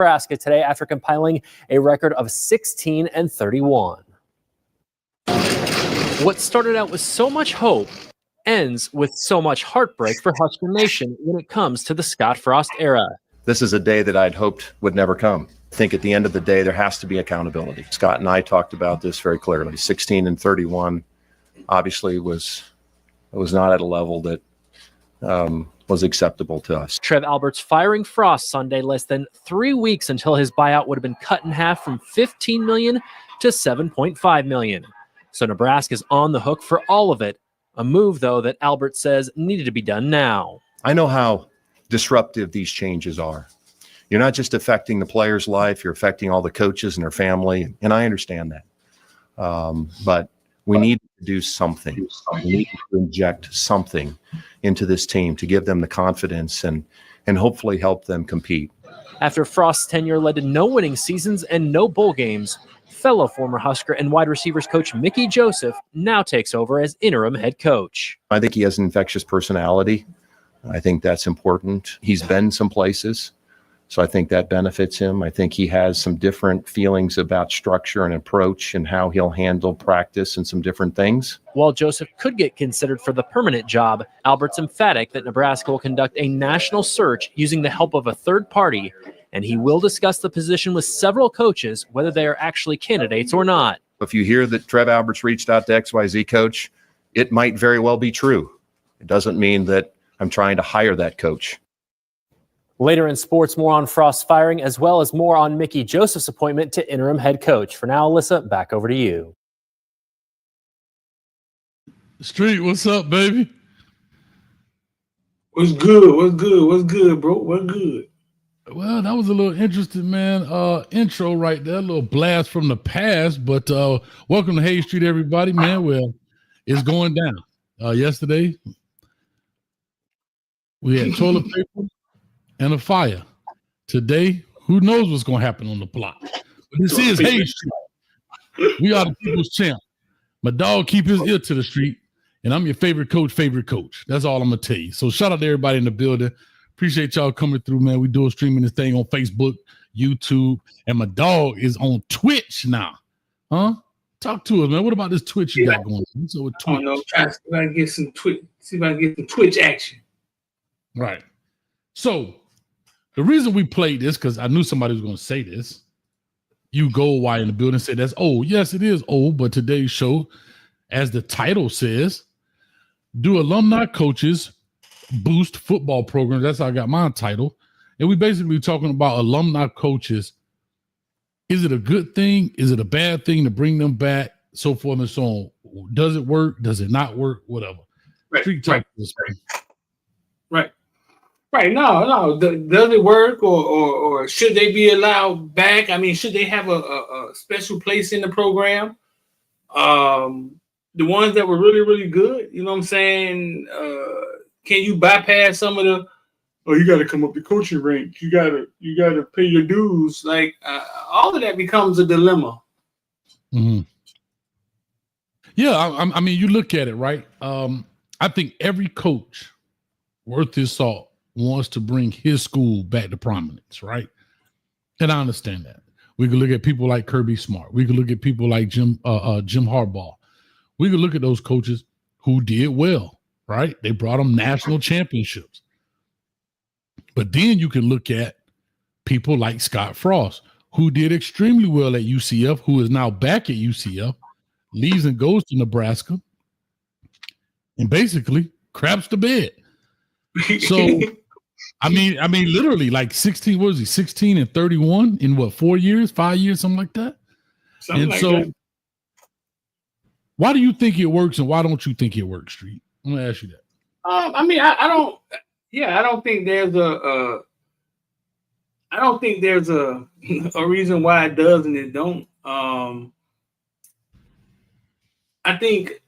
Nebraska today after compiling a record of 16-31. What started out with so much hope ends with so much heartbreak for Husker Nation when it comes to the Scott Frost era. This is a day that I'd hoped would never come. I think at the end of the day, there has to be accountability. Scott and I talked about this very clearly. 16-31 obviously was not at a level that was acceptable to us. Trev Alberts firing Frost Sunday, less than 3 weeks until his buyout would have been cut in half from $15 million to $7.5 million. So Nebraska's on the hook for all of it. A move, though, that Albert says needed to be done now. I know how disruptive these changes are. You're not just affecting the player's life, you're affecting all the coaches and their family, and I understand that. But we need to do something. We need to inject something into this team to give them the confidence and hopefully help them compete. After Frost's tenure led to no winning seasons and no bowl games, fellow former Husker and wide receivers coach Mickey Joseph now takes over as interim head coach. I think he has an infectious personality. I think that's important. He's been some places, so I think that benefits him. I think he has some different feelings about structure and approach and how he'll handle practice and some different things. While Joseph could get considered for the permanent job, Albert's emphatic that Nebraska will conduct a national search using the help of a third party, and he will discuss the position with several coaches, whether they are actually candidates or not. If you hear that Trev Alberts reached out to XYZ coach, it might very well be true. It doesn't mean that I'm trying to hire that coach. Later in sports, more on Frost's firing, as well as more on Mickey Joseph's appointment to interim head coach. For now, Alyssa, back over to you. Street, what's up, baby? What's good? What's good? What's good, bro? What's good? Well, that was a little interesting, man. Intro right there, a little blast from the past. But welcome to Hay Street, everybody, man. Well, it's going down. Yesterday, we had toilet paper and a fire. Today, who knows what's going to happen on the block? But this is Hay Street. We are the people's champ. My dog keep his ear to the street, and I'm your favorite coach. That's all I'm going to tell you. So shout out to everybody in the building. Appreciate y'all coming through, man. We do streaming this thing on Facebook, YouTube, and my dog is on Twitch now. Huh? Talk to us, man. What about this Twitch you got going on? So with Twitch? I don't know. Try to see if I can get some Twitch. See if I can get some Twitch action. Right. So the reason we played this, because I knew somebody was going to say this. You Gold Wire in the building said that's old. Yes, it is old, but today's show, as the title says, do alumni coaches boost football programs? That's how I got my title. And we basically talking about alumni coaches. Is it a good thing? Is it a bad thing to bring them back? So forth and so on. Does it work? Does it not work? Whatever. Right. Street talk. Right. No. Does it work, or should they be allowed back? I mean, should they have a special place in the program? The ones that were really, really good, you know what I'm saying? Can you bypass some of the? Oh, you got to come up the coaching rank. You got to pay your dues. Like all of that becomes a dilemma. Mm-hmm. Yeah, I mean, you look at it, right? I think every coach worth his salt wants to bring his school back to prominence, right? And I understand that. We could look at people like Kirby Smart. We could look at people like Jim Harbaugh. We could look at those coaches who did well, right? They brought them national championships. But then you can look at people like Scott Frost, who did extremely well at UCF, who is now back at UCF, leaves and goes to Nebraska, and basically craps the bed. So, I mean, literally like 16, what was he, 16-31 in what, 4 years, 5 years, something like that? That. Why do you think it works and why don't you think it works, Street? I'm going to ask you that. I mean, I don't think there's a reason why it does and it don't. I think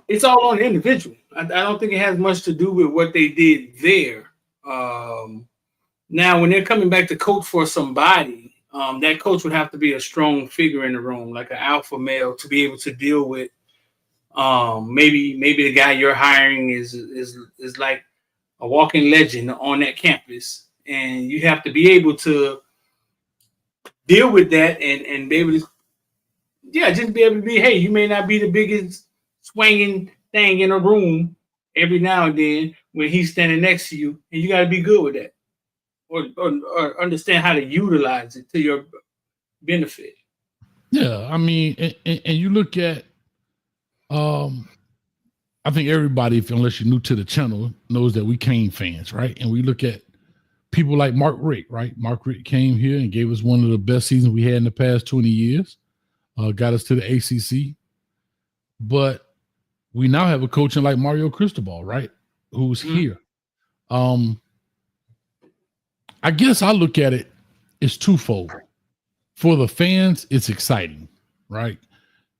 it's all on the individual. I don't think it has much to do with what they did there. Now, when they're coming back to coach for somebody, that coach would have to be a strong figure in the room, like an alpha male, to be able to deal with. Maybe the guy you're hiring is like a walking legend on that campus, and you have to be able to deal with that and be able to, just be able to be. Hey, you may not be the biggest swinging thing in a room every now and then when he's standing next to you, and you got to be good with that, or understand how to utilize it to your benefit. Yeah, I mean, and you look at, I think everybody, unless you're new to the channel, knows that we Kane fans, right? And we look at people like Mark Richt, right? Mark Richt came here and gave us one of the best seasons we had in the past 20 years, got us to the ACC. But we now have a coaching like Mario Cristobal, right? Who's here. I guess I look at it as twofold. For the fans, it's exciting, right?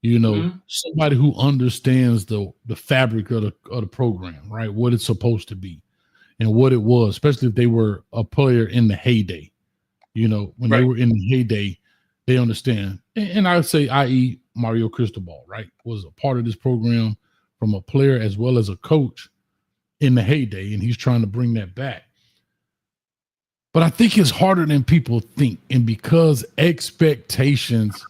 You know, somebody who understands the fabric of the program, right? What it's supposed to be and what it was, especially if they were a player in the heyday. You know, when they were in the heyday, they understand. And I would say, i.e., Mario Cristobal, right, was a part of this program from a player as well as a coach in the heyday, and he's trying to bring that back. But I think it's harder than people think, and because expectations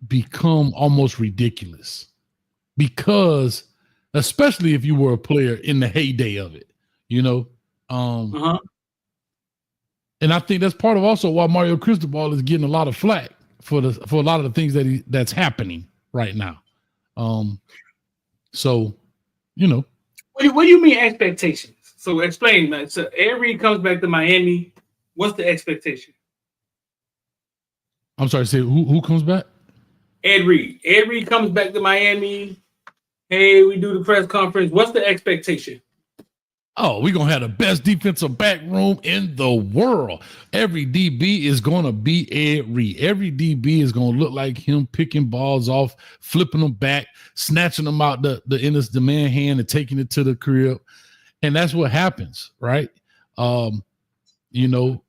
become almost ridiculous, because especially if you were a player in the heyday of it, you know. And I think that's part of also why Mario Cristobal is getting a lot of flack for a lot of the things that's happening right now. So, you know. What do you mean expectations? So explain, man. So Ed Reed comes back to Miami. What's the expectation? I'm sorry, say who comes back? Ed Reed. Ed Reed comes back to Miami. Hey, we do the press conference. What's the expectation? Oh, we're going to have the best defensive back room in the world. Every DB is going to be Ed Reed. Every DB is going to look like him picking balls off, flipping them back, snatching them out the man hand and taking it to the crib. And that's what happens, right? You know,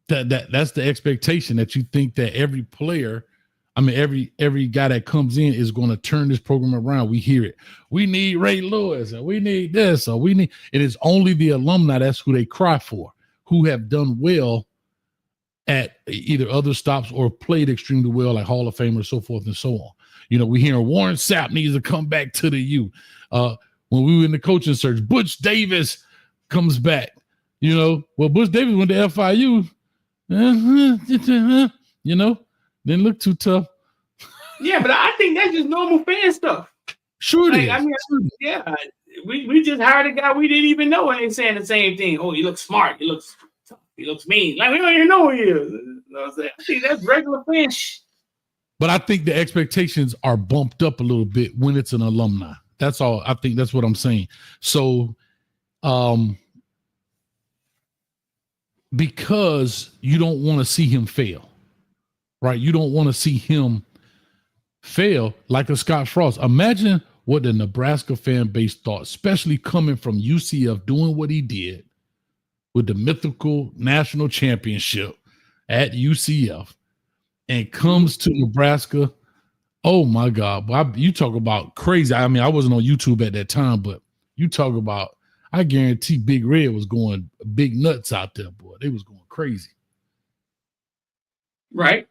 that's the expectation, that you think that every player, I mean, every guy that comes in is going to turn this program around. We hear it. We need Ray Lewis, and we need this, or we need. It is only the alumni, that's who they cry for, who have done well at either other stops or played extremely well, like Hall of Famers, so forth and so on. You know, we hearing Warren Sapp needs to come back to the U. When we were in the coaching search, Butch Davis comes back. You know, well, Butch Davis went to FIU. You know, didn't look too tough. Yeah, but I think that's just normal fan stuff. Sure it is. I mean, yeah, we just hired a guy we didn't even know and ain't saying the same thing. Oh, he looks smart. He looks tough. He looks mean. Like, we don't even know who he is. You know what I'm saying? I think that's regular fan shit. But I think the expectations are bumped up a little bit when it's an alumni. That's all. I think that's what I'm saying. So, because you don't want to see him fail, right? You don't want to see him fail like a Scott Frost. Imagine what the Nebraska fan base thought, especially coming from UCF, doing what he did with the mythical national championship at UCF, and comes to Nebraska. Oh my God. Boy, you talk about crazy. I mean, I wasn't on YouTube at that time, but you talk about, I guarantee Big Red was going big nuts out there, boy. They was going crazy. Right.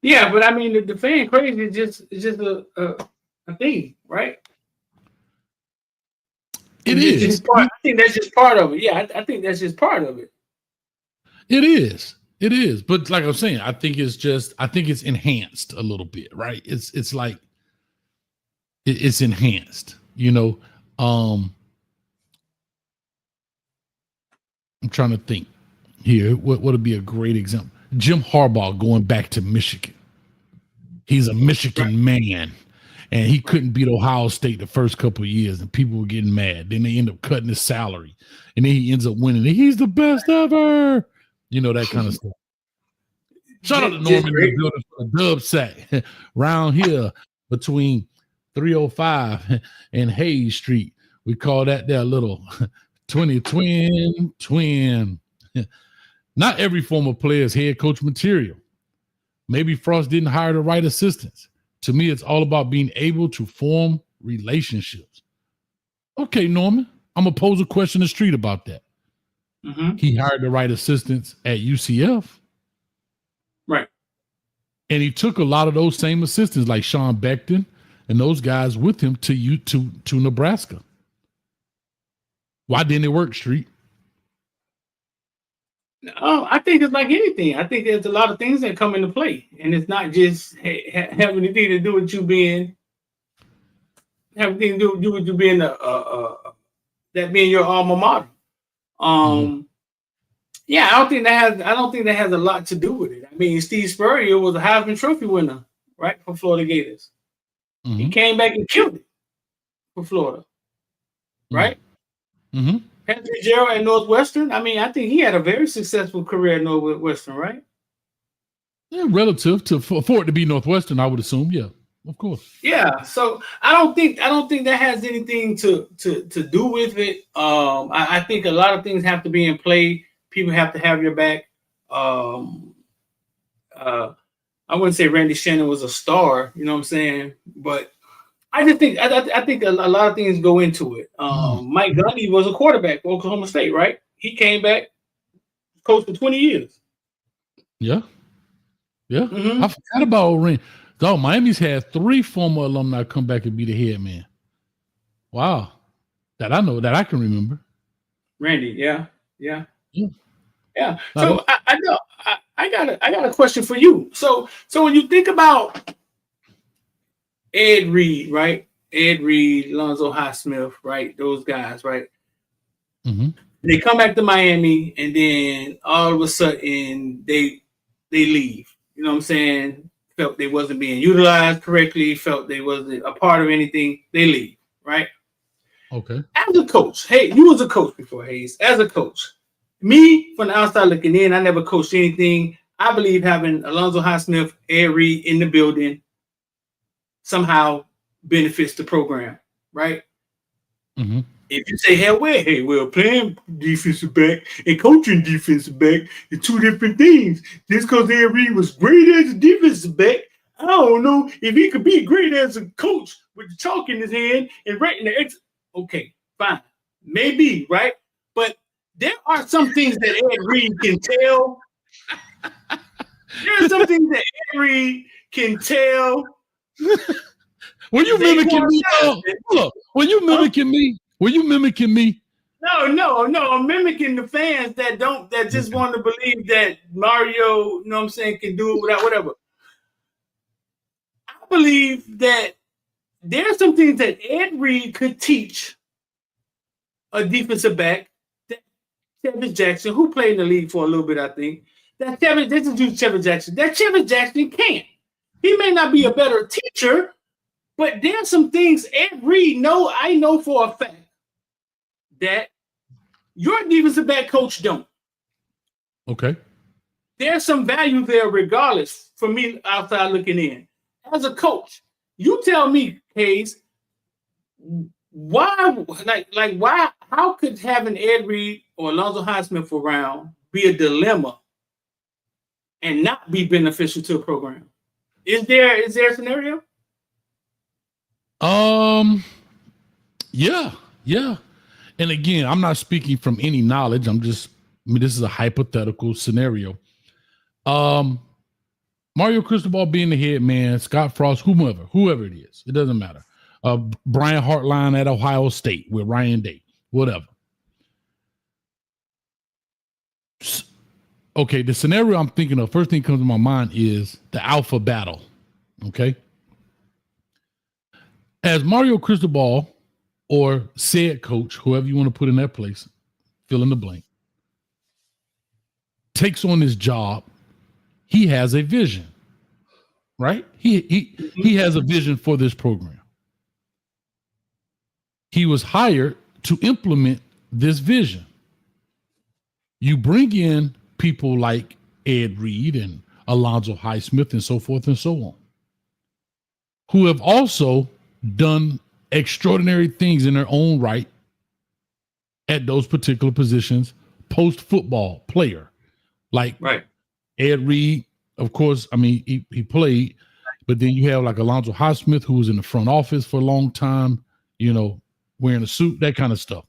Yeah, but I mean, the fan crazy is just a thing, right? It is. I think that's just part of it. Yeah, I think that's just part of it. It is. It is. But like I'm saying, I think it's enhanced a little bit, right? It's like it's enhanced, you know. I'm trying to think here. What would be a great example? Jim Harbaugh going back to Michigan. He's a Michigan man, and he couldn't beat Ohio State the first couple of years, and people were getting mad. Then they end up cutting his salary, and then he ends up winning. He's the best ever. You know, that kind of stuff. Shout out to Norman for the dub sack round here between 305 and Hayes Street. We call that their little 20 twin. Not every former player is head coach material. Maybe Frost didn't hire the right assistants. To me, it's all about being able to form relationships. Okay, Norman, I'm going to pose a question in the street about that. Mm-hmm. He hired the right assistants at UCF. Right. And he took a lot of those same assistants like Sean Beckton and those guys with him to Nebraska. Why didn't it work, Street? Oh, I think it's like anything. I think there's a lot of things that come into play, and it's not just having anything to do with you being that being your alma mater. Yeah, I don't think that has a lot to do with it. I mean, Steve Spurrier was a Heisman Trophy winner, right, for Florida Gators. Mm-hmm. He came back and killed it for Florida, right? Mm-hmm. Patrick Gerald at Northwestern. I mean, I think he had a very successful career at Northwestern, right? Yeah, relative to for it to be Northwestern, I would assume. Yeah, of course. Yeah. So I don't think that has anything to do with it. I think a lot of things have to be in play. People have to have your back. I wouldn't say Randy Shannon was a star, you know what I'm saying? But I just think I think a lot of things go into it. Mike Gundy was a quarterback for Oklahoma State, right? He came back, coached for 20 years. Yeah. Yeah. Mm-hmm. I forgot about Randy. So Miami's had 3 former alumni come back and be the head man. Wow. That I can remember. Randy, yeah. So No, I got a question for you. So when you think about Ed Reed, right? Ed Reed, Lonzo Highsmith, right? Those guys, right? Mm-hmm. They come back to Miami, and then all of a sudden they leave. You know what I'm saying? Felt they wasn't being utilized correctly. Felt they wasn't a part of anything. They leave, right? Okay. As a coach, hey, you was a coach before, Hayes. As a coach, me from the outside looking in, I never coached anything. I believe having Alonzo Highsmith, Ed Reed in the building somehow benefits the program, right? Mm-hmm. If you say, well, playing defensive back and coaching defensive back are 2 different things. Just because Ed Reed was great as a defensive back, I don't know if he could be great as a coach with the chalk in his hand and writing the exit. Okay, fine. Maybe, right? But there are some things that Ed Reed can tell. There are some things that Ed Reed can tell. Were you mimicking me? Hold up. Were you mimicking me? Were you mimicking me? No. I'm mimicking the fans that just want to believe that Mario, you know what I'm saying, can do it without whatever. I believe that there are some things that Ed Reed could teach a defensive back, that Chevy Jackson, who played in the league for a little bit, I think, that Chevy Jackson can't. He may not be a better teacher, but there's some things Ed Reed I know for a fact that your defensive back coach don't. Okay. There's some value there regardless for me outside looking in. As a coach, you tell me, Hayes, why, how could having Ed Reed or Alonzo Highsmith around be a dilemma and not be beneficial to a program? Is there a scenario? Yeah. And again, I'm not speaking from any knowledge. This is a hypothetical scenario. Mario Cristobal being the head man, Scott Frost, whoever it is, it doesn't matter. Brian Hartline at Ohio State with Ryan Day, whatever. Okay, the scenario I'm thinking of, first thing comes to my mind is the alpha battle. Okay. As Mario Cristobal or said coach, whoever you want to put in that place, fill in the blank, takes on this job, he has a vision, right? He has a vision for this program. He was hired to implement this vision. You bring in people like Ed Reed and Alonzo Highsmith and so forth and so on, who have also done extraordinary things in their own right at those particular positions, post-football player. Like right. Ed Reed, of course, I mean, he played, but then you have like Alonzo Highsmith, who was in the front office for a long time, wearing a suit, that kind of stuff.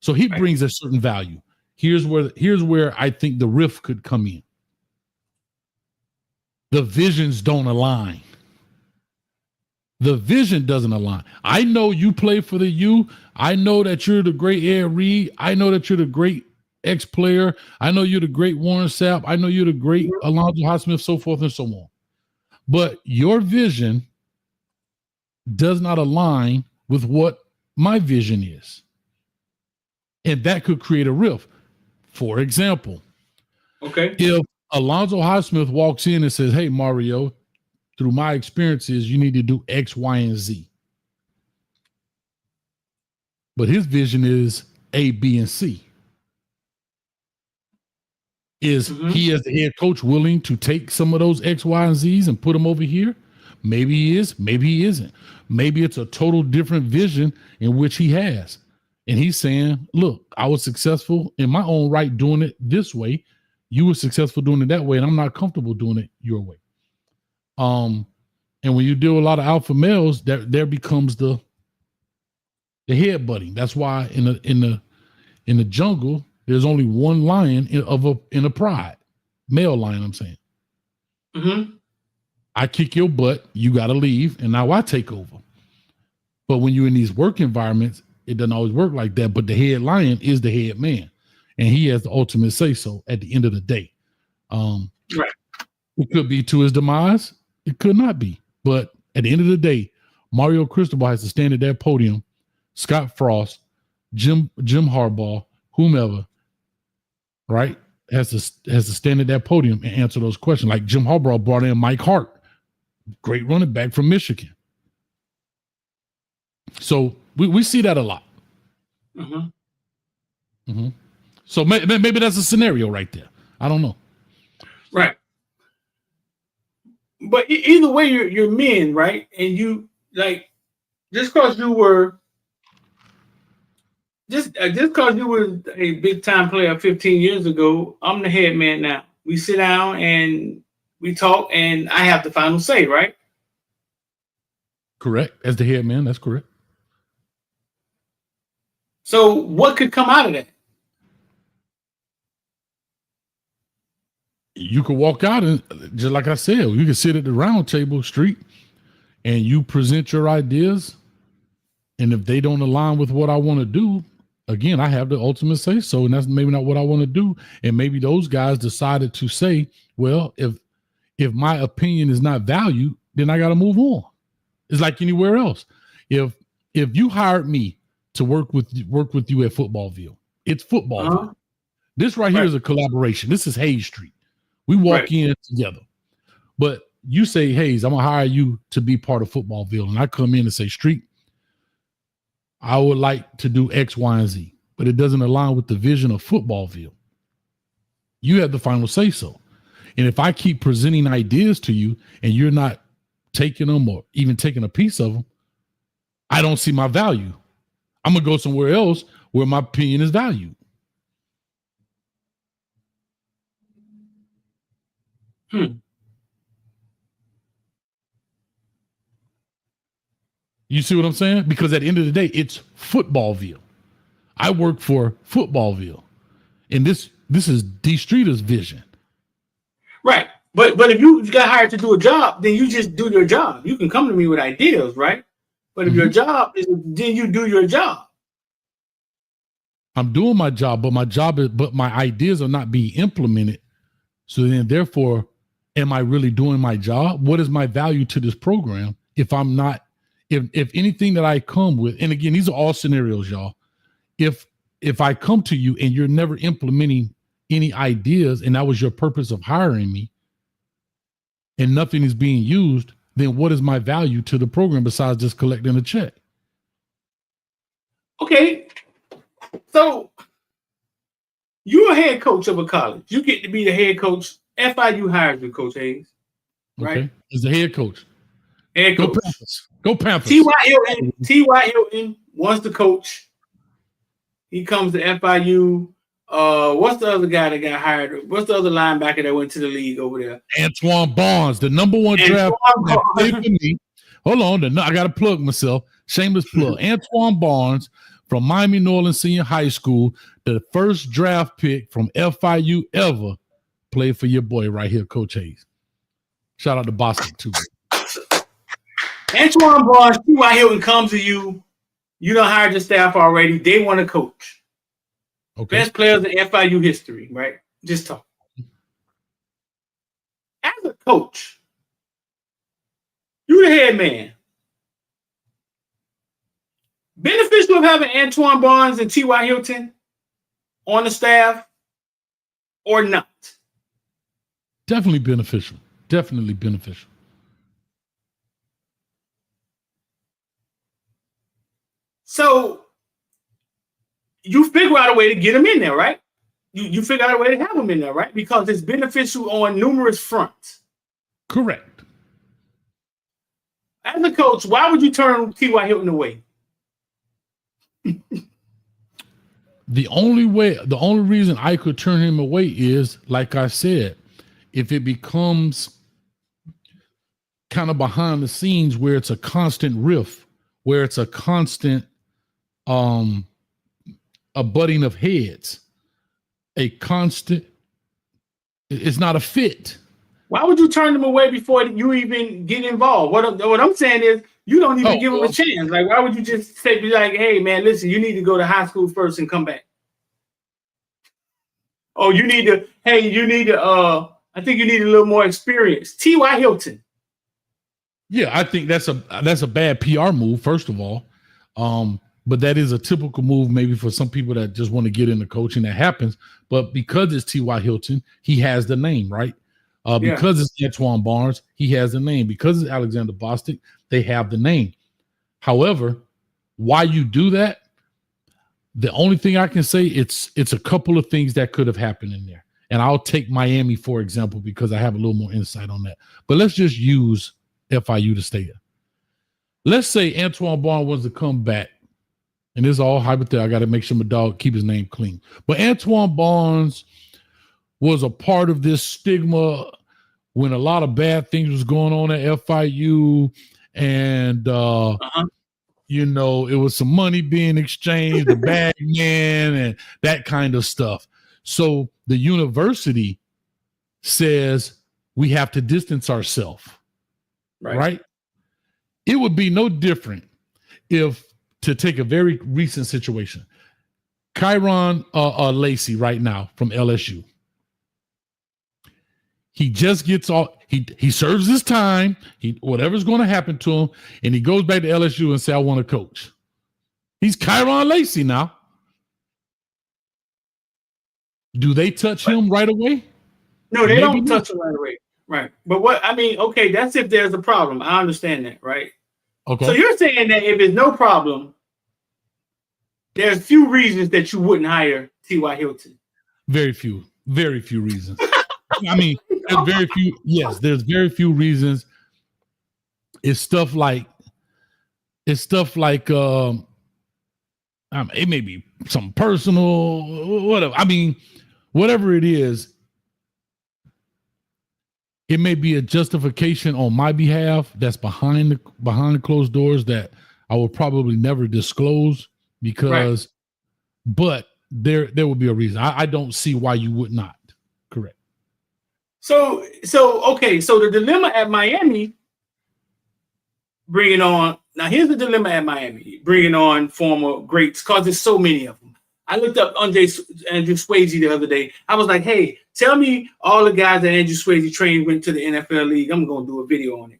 So he brings a certain value. Here's where I think the rift could come in. The visions don't align. The vision doesn't align. I know you play for the U. I know that you're the great Ed Reed. I know that you're the great ex-player. I know you're the great Warren Sapp. I know you're the great Alonzo Highsmith, so forth and so on. But your vision does not align with what my vision is. And that could create a rift. For example, if Alonzo Highsmith walks in and says, hey, Mario, through my experiences, you need to do X, Y, and Z. But his vision is A, B, and C. Is he, as the head coach, willing to take some of those X, Y, and Z's and put them over here? Maybe he is, maybe he isn't. Maybe it's a total different vision in which he has. And he's saying, look, I was successful in my own right doing it this way. You were successful doing it that way, and I'm not comfortable doing it your way. And when you deal with a lot of alpha males, there becomes the headbutting. That's why in the jungle, there's only one lion in a pride, male lion. I'm saying, I kick your butt, you got to leave, and now I take over. But when you're in these work environments, it doesn't always work like that. But the head lion is the head man, and he has the ultimate say so at the end of the day. Right. It could be to his demise. It could not be. But at the end of the day, Mario Cristobal has to stand at that podium. Scott Frost, Jim Harbaugh, whomever, right, has to stand at that podium and answer those questions. Like Jim Harbaugh brought in Mike Hart, great running back from Michigan. So we see that a lot. So maybe that's a scenario right there. I don't know. Right. But either way, you're men, right? And you, like, just because you were a big time player 15 years ago, I'm the head man now. We sit down and we talk, and I have the final say, right? Correct. As the head man, that's correct. So what could come out of that? You could walk out and, just like I said, you can sit at the round table street and you present your ideas. And if they don't align with what I want to do, again, I have the ultimate say so. And that's maybe not what I want to do. And maybe those guys decided to say, well, if my opinion is not valued, then I got to move on. It's like anywhere else. If you hired me to work with you at Footballville, it's Footballville. This right here is a collaboration. This is Hayes Street. We walk in together. But you say, Hayes, I'm going to hire you to be part of Footballville. And I come in and say, Street, I would like to do X, Y, and Z. But it doesn't align with the vision of Footballville. You have the final say so. And if I keep presenting ideas to you and you're not taking them or even taking a piece of them, I don't see my value. I'm going to go somewhere else where my opinion is valued. You see what I'm saying? Because at the end of the day, it's Footballville. I work for Footballville. And this is D Streeter's vision. Right. But if you got hired to do a job, then you just do your job. You can come to me with ideas, right? But if your job is, then you do your job. I'm doing my job, but my ideas are not being implemented. So then therefore, am I really doing my job? What is my value to this program if I'm not, if anything that I come with, and again, these are all scenarios, y'all. If I come to you and you're never implementing any ideas and that was your purpose of hiring me and nothing is being used, then what is my value to the program besides just collecting a check? Okay. So you're a head coach of a college. You get to be the head coach. FIU hires you, Coach Hayes. Right? Okay. As the head coach. Head coach. Go Panthers. T.Y. Hilton wants to coach. He comes to FIU. What's the other guy that got hired? What's the other linebacker that went to the league over there? Antoine Barnes, the number one draft. Hold on. I got to plug myself. Shameless plug. Antoine Barnes from Miami Norland Senior High School, the first draft pick from FIU ever, played for your boy right here, Coach Hayes. Shout out to Boston, too. Antoine Barnes, T.Y. Hilton comes to you. You done hired your staff already. They want to coach. Okay. Best players in FIU history, right? Just talk. As a coach, you the head man. Beneficial of having Antoine Barnes and T.Y. Hilton on the staff or not? Definitely beneficial. Definitely beneficial. So you figure out a way to get them in there, right? You figure out a way to have them in there, right? Because it's beneficial on numerous fronts. Correct. As a coach, why would you turn T.Y. Hilton away? The only reason I could turn him away is, like I said, if it becomes kind of behind the scenes where it's a constant riff, where it's a constant a butting of heads, it's not a fit. Why would you turn them away before you even get involved? What I'm saying is you don't even give them a chance. Like, why would you just say, be like, hey, man, listen, you need to go to high school first and come back? Oh, I think you need a little more experience. T.Y. Hilton. Yeah, I think that's a bad PR move, first of all. But that is a typical move maybe for some people that just want to get into coaching. That happens. But because it's T.Y. Hilton, he has the name, right? Because it's Antoine Barnes, he has the name. Because it's Alexander Bostic, they have the name. However, why you do that, the only thing I can say, it's a couple of things that could have happened in there. And I'll take Miami, for example, because I have a little more insight on that. But let's just use FIU to stay there. Let's say Antoine Barnes wants to come back. And this is all hypothetical. I got to make sure my dog keep his name clean. But Antoine Barnes was a part of this stigma when a lot of bad things was going on at FIU. And, it was some money being exchanged, the bag man, and that kind of stuff. So the university says we have to distance ourselves. Right? It would be no different if, to take a very recent situation, Kyron Lacey right now from LSU. He just gets off, he serves his time, whatever's going to happen to him, and he goes back to LSU and say, I want to coach. He's Kyron Lacey now. Do they touch him right away? No, they don't touch him right away. Right. But that's if there's a problem. I understand that, right? Okay. So you're saying that if there's no problem, there's few reasons that you wouldn't hire T.Y. Hilton. Very few reasons. There's very few. Yes, there's very few reasons. It's stuff like it may be something personal, whatever. Whatever it is, it may be a justification on my behalf that's behind the closed doors that I will probably never disclose because, but there will be a reason. I don't see why you would not. Correct. So the dilemma at Miami, bringing on former greats, because there's so many of them. I looked up Andrew Swayze the other day. I was like, hey, tell me all the guys that Andrew Swayze trained went to the NFL league. I'm going to do a video on it.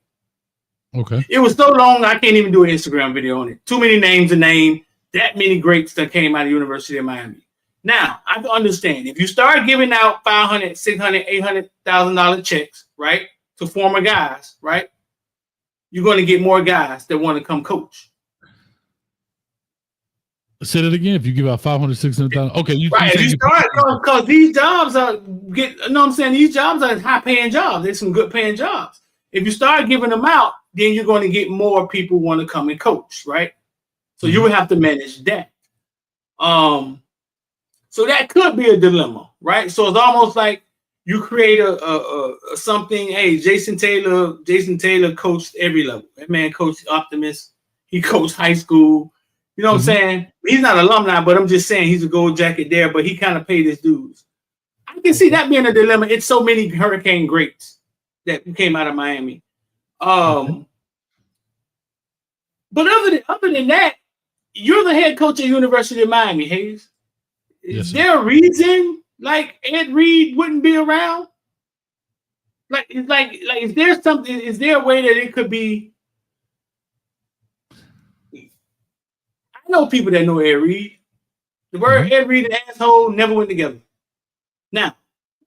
Okay. It was so long, I can't even do an Instagram video on it. Too many names to name, that many greats that came out of the University of Miami. Now, I can understand if you start giving out $500,000, $600,000, $800,000 checks, right, to former guys, right, you're going to get more guys that want to come coach. Say that again. If you give out 500,000, 600,000, okay. You start because these jobs are these jobs are high paying jobs. There's some good paying jobs. If you start giving them out, then you're going to get more people want to come and coach, right? So you would have to manage that. So that could be a dilemma, right? So it's almost like you create a something. Hey, Jason Taylor coached every level. That man coached Optimist. He coached high school. You know what I'm saying? He's not alumni, but I'm just saying he's a gold jacket there, but he kind of paid his dues. I can see that being a dilemma. It's so many Hurricane greats that came out of Miami. But other than that, you're the head coach at University of Miami, Hayes. Is there a reason like Ed Reed wouldn't be around? Like is there something? Is there a way that it could be? I know people that know Ed Reed. The word Ed Reed and asshole never went together. Now,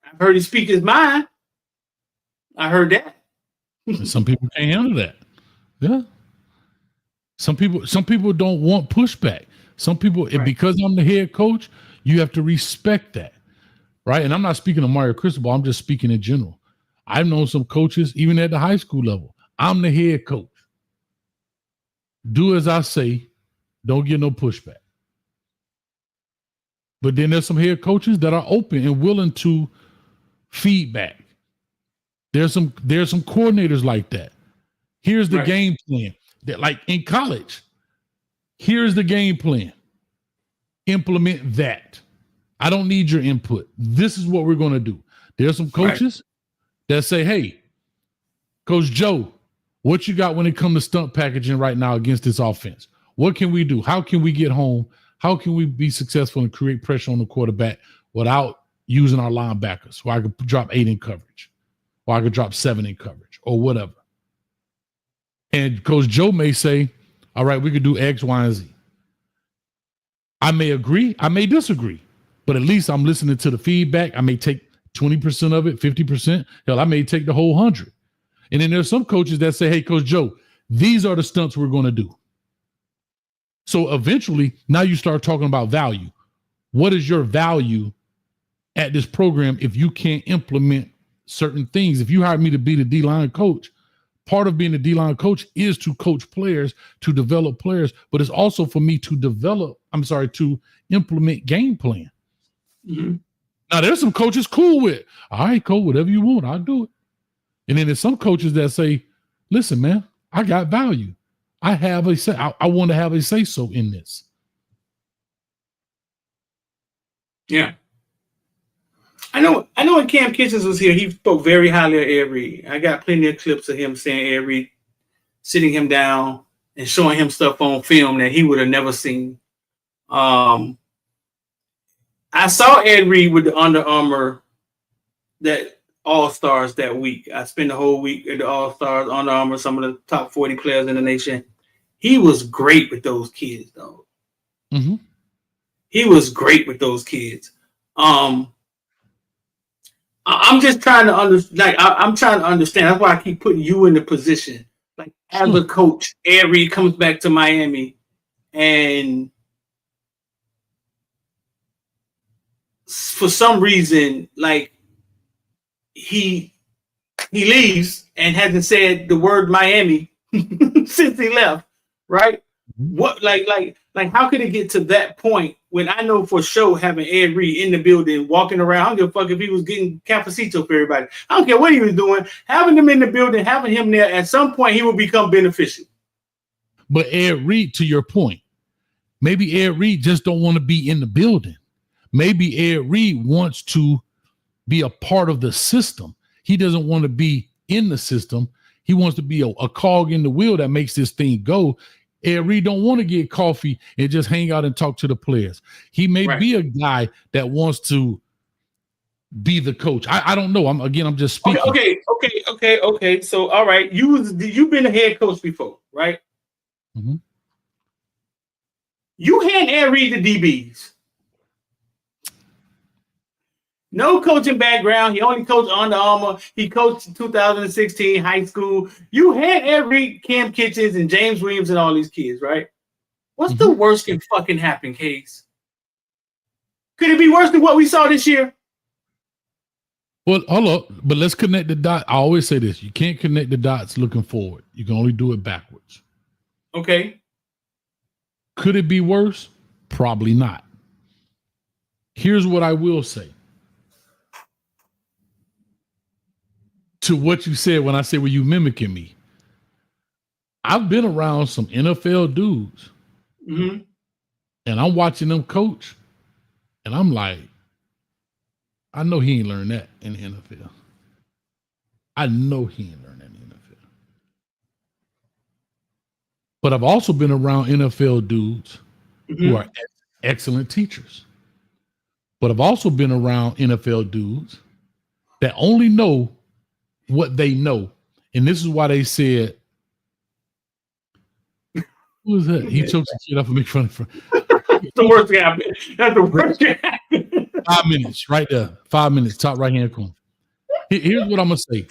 I've heard him speak his mind. I heard that. Some people can't handle that. Yeah. Some people don't want pushback. Some people, because I'm the head coach, you have to respect that. Right. And I'm not speaking of Mario Cristobal. I'm just speaking in general. I've known some coaches, even at the high school level. I'm the head coach. Do as I say. Don't get no pushback. But then there's some head coaches that are open and willing to feedback. There's some coordinators like that. Here's the game plan. That, like in college, here's the game plan. Implement that. I don't need your input. This is what we're going to do. There's some coaches that say, hey, Coach Joe, what you got when it comes to stunt packaging right now against this offense? What can we do? How can we get home? How can we be successful and create pressure on the quarterback without using our linebackers? Or I could drop 8 in coverage, or I could drop 7 in coverage, or whatever. And Coach Joe may say, all right, we could do X, Y, and Z. I may agree, I may disagree, but at least I'm listening to the feedback. I may take 20% of it, 50%. Hell, I may take the whole 100. And then there's some coaches that say, hey, Coach Joe, these are the stunts we're going to do. So eventually, now you start talking about value. What is your value at this program if you can't implement certain things? If you hired me to be the D-line coach, part of being a D-line coach is to coach players, to develop players, but it's also for me to implement game plan. Mm-hmm. Now, there's some coaches cool with, all right, coach, whatever you want, I'll do it. And then there's some coaches that say, listen, man, I got value. I have a say. I want to have a say so in this. Yeah. I know when Cam Kitchens was here, he spoke very highly of Ed Reed. I got plenty of clips of him saying Ed Reed, sitting him down and showing him stuff on film that he would have never seen. I saw Ed Reed with the Under Armour that All-Stars that week. I spent the whole week at the All-Stars, Under Armour, some of the top 40 players in the nation. He was great with those kids, though. Mm-hmm. He was great with those kids. I'm just trying to understand. I'm trying to understand. That's why I keep putting you in the position. Like, as a coach, Ed Reed comes back to Miami, and for some reason, like, he leaves and hasn't said the word Miami since he left, right? What like how could it get to that point when I know for sure having Ed Reed in the building, walking around, I don't give a fuck if he was getting cafecito for everybody. I don't care what he was doing. Having him in the building, having him there, at some point he will become beneficial. But Ed Reed, to your point, maybe Ed Reed just don't want to be in the building. Maybe Ed Reed wants to be a part of the system. He doesn't want to be in the system. He wants to be a cog in the wheel that makes this thing go. Ed Reed don't want to get coffee and just hang out and talk to the players. He may be a guy that wants to be the coach. I don't know. I'm just speaking. Okay. So, all right, you've been a head coach before, right? Mm-hmm. You hand Ed Reed the DBs. No coaching background. He only coached Under Armour. He coached in 2016 high school. You had every Cam Kitchens and James Williams and all these kids, right? What's the worst can fucking happen, Case? Could it be worse than what we saw this year? Well, hold up. But let's connect the dots. I always say this. You can't connect the dots looking forward. You can only do it backwards. Okay. Could it be worse? Probably not. Here's what I will say. To what you said when I said, were you mimicking me? I've been around some NFL dudes And I'm watching them coach, and I'm like, I know he ain't learned that in the NFL. I know he ain't learned that in the NFL. But I've also been around NFL dudes who are excellent teachers. But I've also been around NFL dudes that only know what they know. And this is why they said, who was that? He choked the shit up and make fun of him. That's the worst thing happened. That's the worst thing happened. 5 minutes, right there. 5 minutes, top right-hand corner. Here's what I'm going to say.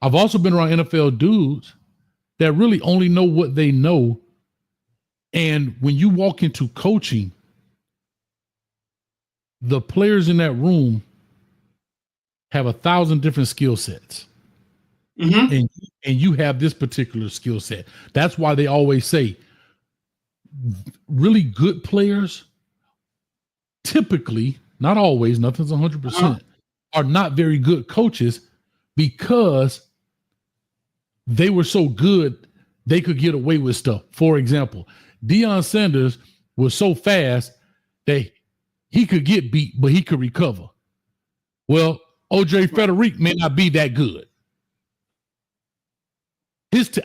I've also been around NFL dudes that really only know what they know. And when you walk into coaching, the players in that room have 1,000 different skill sets. And you have this particular skill set. That's why they always say really good players typically, not always, nothing's 100%, are not very good coaches because they were so good they could get away with stuff. For example, Deion Sanders was so fast that he could get beat, but he could recover. Well, OJ Frederick may not be that good.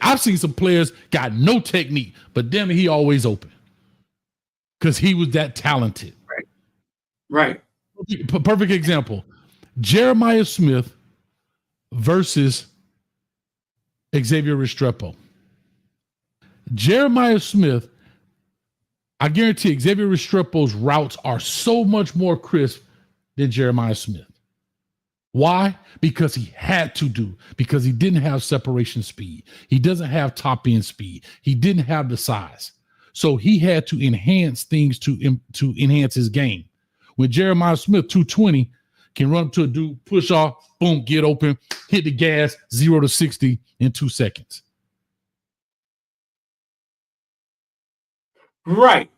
I've seen some players got no technique, but damn it, he always open because he was that talented. Right. Perfect example. Jeremiah Smith versus Xavier Restrepo. Jeremiah Smith, I guarantee Xavier Restrepo's routes are so much more crisp than Jeremiah Smith. Why? Because he had to do, because he didn't have separation speed. He doesn't have top end speed. He didn't have the size. So he had to enhance things to enhance his game. When Jeremiah Smith, 220, can run up to a dude, push off, boom, get open, hit the gas, 0 to 60 in 2 seconds. Right.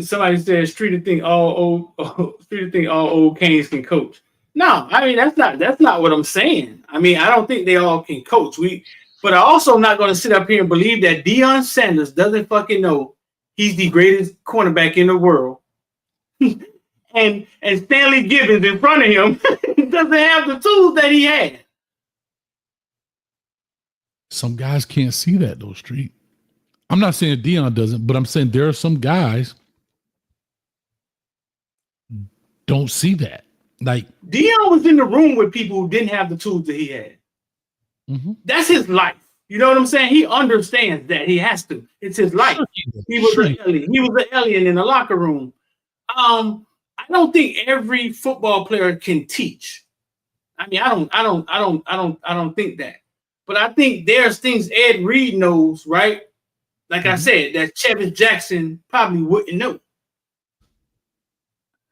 Somebody said street think all old Canes can coach. No, I mean that's not what I'm saying. I mean, I don't think they all can coach. But I'm also not going to sit up here and believe that Deion Sanders doesn't fucking know he's the greatest cornerback in the world. and Stanley Gibbons in front of him doesn't have the tools that he had. Some guys can't see that though, Street. I'm not saying Deion doesn't, but I'm saying there are some guys don't see that. Like Deion was in the room with people who didn't have the tools that he had. That's his life. You know what I'm saying? He understands that he has to. It's his life. He was an alien. He was an alien in the locker room. I don't think every football player can teach. I mean, I don't think that. But I think there's things Ed Reed knows, right? Like I said, that Chevis Jackson probably wouldn't know.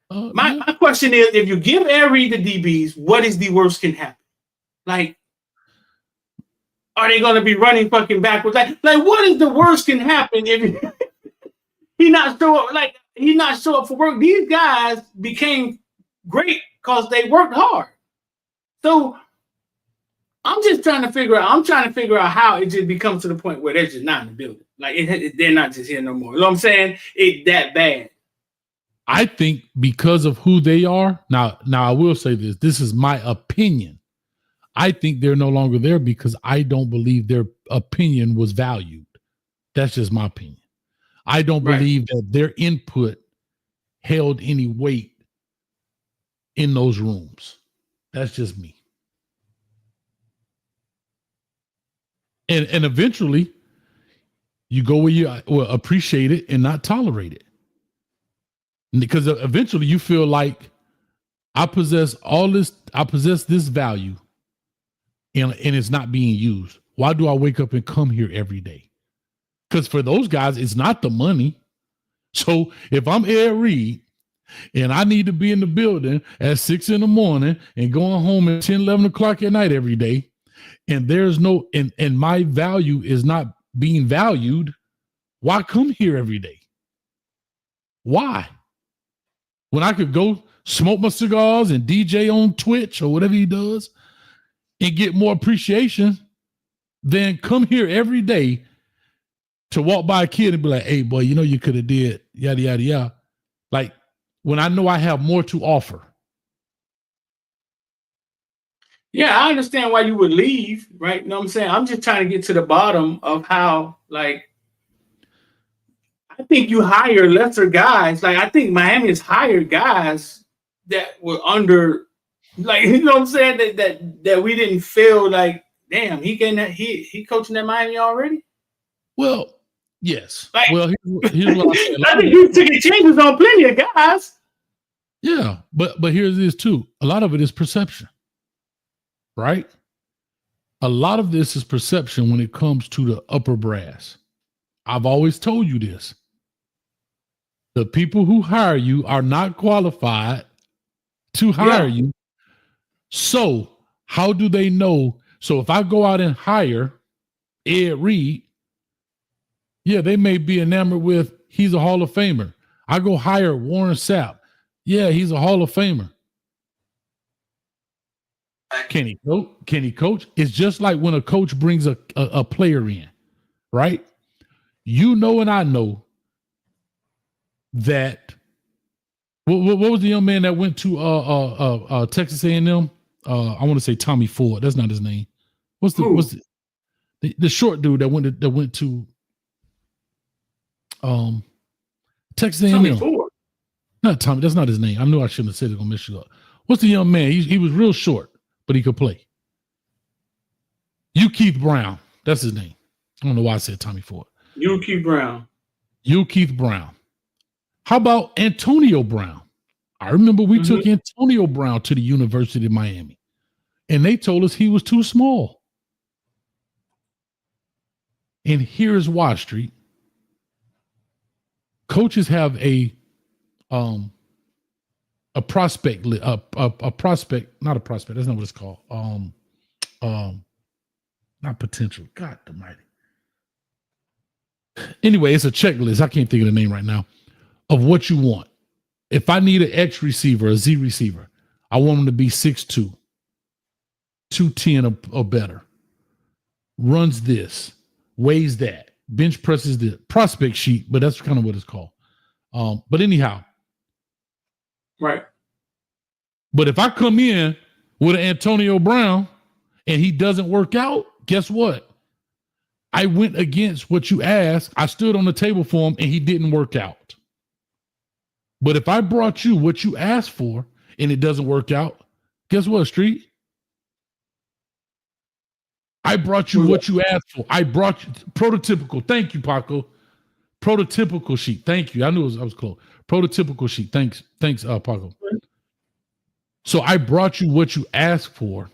My question is, if you give Ed Reed the DBs, what is the worst can happen? Like, are they going to be running fucking backwards? Like what is the worst can happen if he not show up? Like he not show up for work. These guys became great because they worked hard. So I'm just trying to figure out. I'm trying to figure out how it just becomes to the point where they're just not in the building. Like they're not just here no more. You know what I'm saying? It's that bad. I think because of who they are. Now I will say this. This is my opinion. I think they're no longer there because I don't believe their opinion was valued. That's just my opinion. I don't believe that their input held any weight in those rooms. That's just me. And eventually you go where you appreciate it and not tolerate it. Because eventually you feel like I possess this value and it's not being used. Why do I wake up and come here every day? Because for those guys, it's not the money. So if I'm Ed Reed and I need to be in the building at 6 a.m. and going home at 10, 11 o'clock at night every day, and there's no, and my value is not being valued, why come here every day? Why? When I could go smoke my cigars and DJ on Twitch or whatever he does and get more appreciation than come here every day to walk by a kid and be like, hey, boy, you know, you could have did yada, yada, yada. Like when I know I have more to offer. Yeah, I understand why you would leave, right? You know what I'm saying? I'm just trying to get to the bottom of how, like, I think you hire lesser guys. Like, I think Miami has hired guys that were under, like, you know what I'm saying? That we didn't feel like, damn, he coaching at Miami already? Well, yes. Like, well, here's what I said. I think you took changes on plenty of guys. Yeah, but here's this too. A lot of it is perception, right? A lot of this is perception when it comes to the upper brass. I've always told you this. The people who hire you are not qualified to hire you. So how do they know? So if I go out and hire Ed Reed, yeah, they may be enamored with, he's a Hall of Famer. I go hire Warren Sapp. Yeah, he's a Hall of Famer. Can he coach? Can he coach? It's just like when a coach brings a player in, right? You know, and I know that. What was the young man that went to Texas A&M? I want to say Tommy Ford. That's not his name. What's the short dude that went to Texas A&M? Tommy Ford. Not Tommy. That's not his name. I knew I shouldn't have said it on Michigan. What's the young man? He was real short, but he could play. Keith Brown. That's his name. I don't know why I said Tommy Ford. Keith Brown. Keith Brown. How about Antonio Brown? I remember we took Antonio Brown to the University of Miami, and they told us he was too small. And here's why, Street. Coaches have a prospect, a prospect, not a prospect. That's not what it's called. Not potential. God almighty. Anyway, it's a checklist. I can't think of the name right now of what you want. If I need an X receiver, a Z receiver, I want him to be 6'2", 210 or better. Runs this, weighs that, bench presses the prospect sheet, but that's kind of what it's called. But anyhow. Right. But if I come in with an Antonio Brown and he doesn't work out, guess what? I went against what you asked. I stood on the table for him and he didn't work out. But if I brought you what you asked for and it doesn't work out, guess what, Street? I brought you what you asked for. I brought you prototypical. Thank you, Paco. Prototypical sheet. Thank you. I knew I was close. Prototypical sheet. Thanks, Paco. So I brought you what you asked for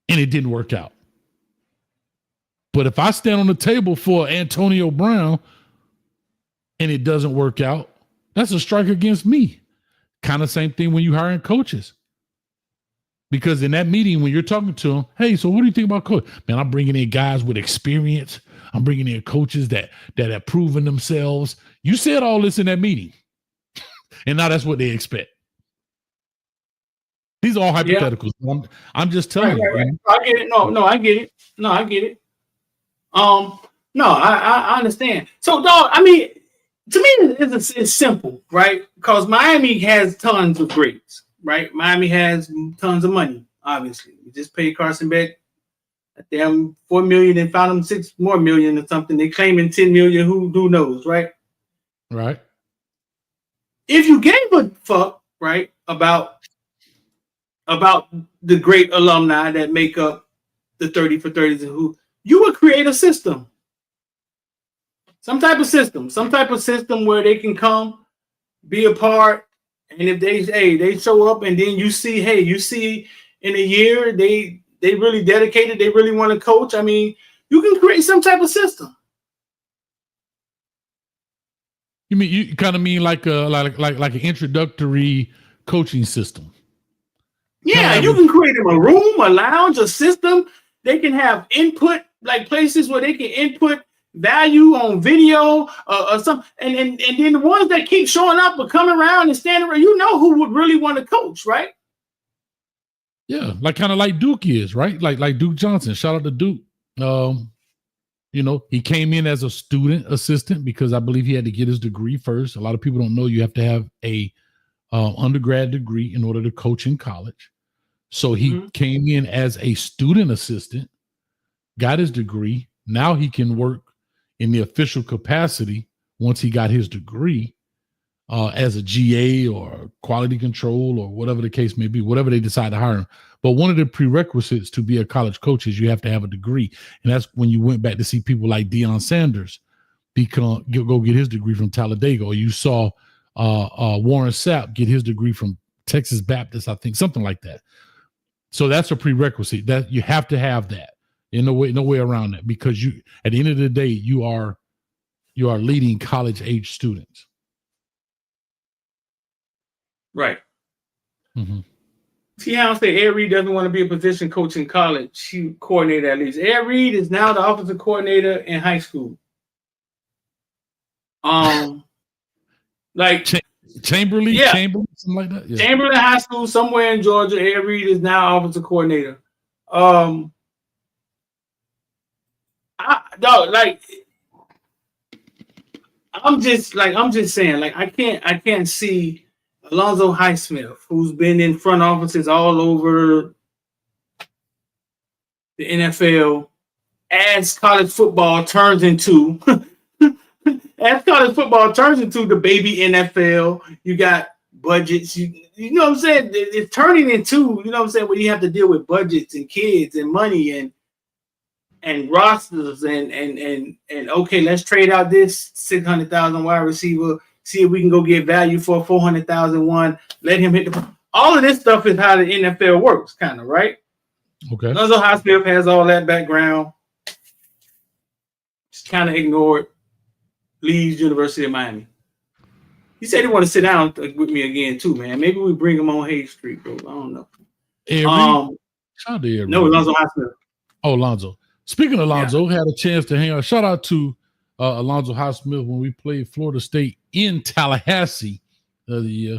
and it didn't work out. But if I stand on the table for Antonio Brown and it doesn't work out, that's a strike against me. Kind of same thing when you hiring coaches. Because in that meeting, when you're talking to them, hey, so what do you think about coach? Man, I'm bringing in guys with experience. I'm bringing in coaches that have proven themselves. You said all this in that meeting. And now that's what they expect. These are all hypotheticals. Yeah. I'm just telling you. Right. I get it. No, I get it. No, I get it. No, I understand. So, dog, I mean, to me, it's simple, right? Because Miami has tons of grades, right? Miami has tons of money, obviously. We just paid Carson Beck damn $4 million and found him $6 more million or something. They claiming $10 million. Who knows, right? Right. If you gave a fuck, right, about the great alumni that make up the 30 for 30s and who, you would create a system. Some type of system where they can come, be a part, and if they show up and then you see in a year they really dedicated, they really want to coach. I mean, you can create some type of system. You kind of mean like an introductory coaching system? Yeah, you can create them a room, a lounge, a system. They can have input, like places where they can input value on video or something. And then the ones that keep showing up or coming around and standing around, you know who would really want to coach, right? Yeah, like kind of like Duke is, right? Like Duke Johnson. Shout out to Duke. You know, he came in as a student assistant because I believe he had to get his degree first. A lot of people don't know you have to have a undergrad degree in order to coach in college. So he came in as a student assistant, got his degree. Now he can work in the official capacity once he got his degree as a GA or quality control or whatever the case may be, whatever they decide to hire him. But one of the prerequisites to be a college coach is you have to have a degree. And that's when you went back to see people like Deion Sanders go get his degree from Talladega, or you saw Warren Sapp get his degree from Texas Baptist, I think, something like that. So that's a prerequisite that you have to have that. No way around that, because you, at the end of the day, you are leading college age students. Right. Mm-hmm. See how I say Ed Reed doesn't want to be a position coach in college. He coordinator at least. Ed Reed is now the offensive coordinator in high school. Like Chamberlain, yeah. Chamberlain, something like that. Yeah. Chamberlain High School, somewhere in Georgia. Ed Reed is now offensive coordinator. I'm just saying, like, I can't see Alonzo Highsmith, who's been in front offices all over the NFL, as college football turns into the baby NFL. You got budgets, you know what I'm saying? It's turning into, you know what I'm saying, where you have to deal with budgets and kids and money and rosters and okay, let's trade out this 600,000 wide receiver, see if we can go get value for a 400,000 one. Let him hit all of this stuff is how the NFL works, kind of, right? Okay. Alonzo Highsmith has all that background. Just kind of ignored. Leaves University of Miami. He said he want to sit down with me again too, man. Maybe we bring him on Hayes Street, bro. I don't know. No, Alonzo Highsmith. Oh, Alonzo. Speaking of Alonzo, had a chance to hang out. Shout out to Alonzo Highsmith when we played Florida State in Tallahassee the other year.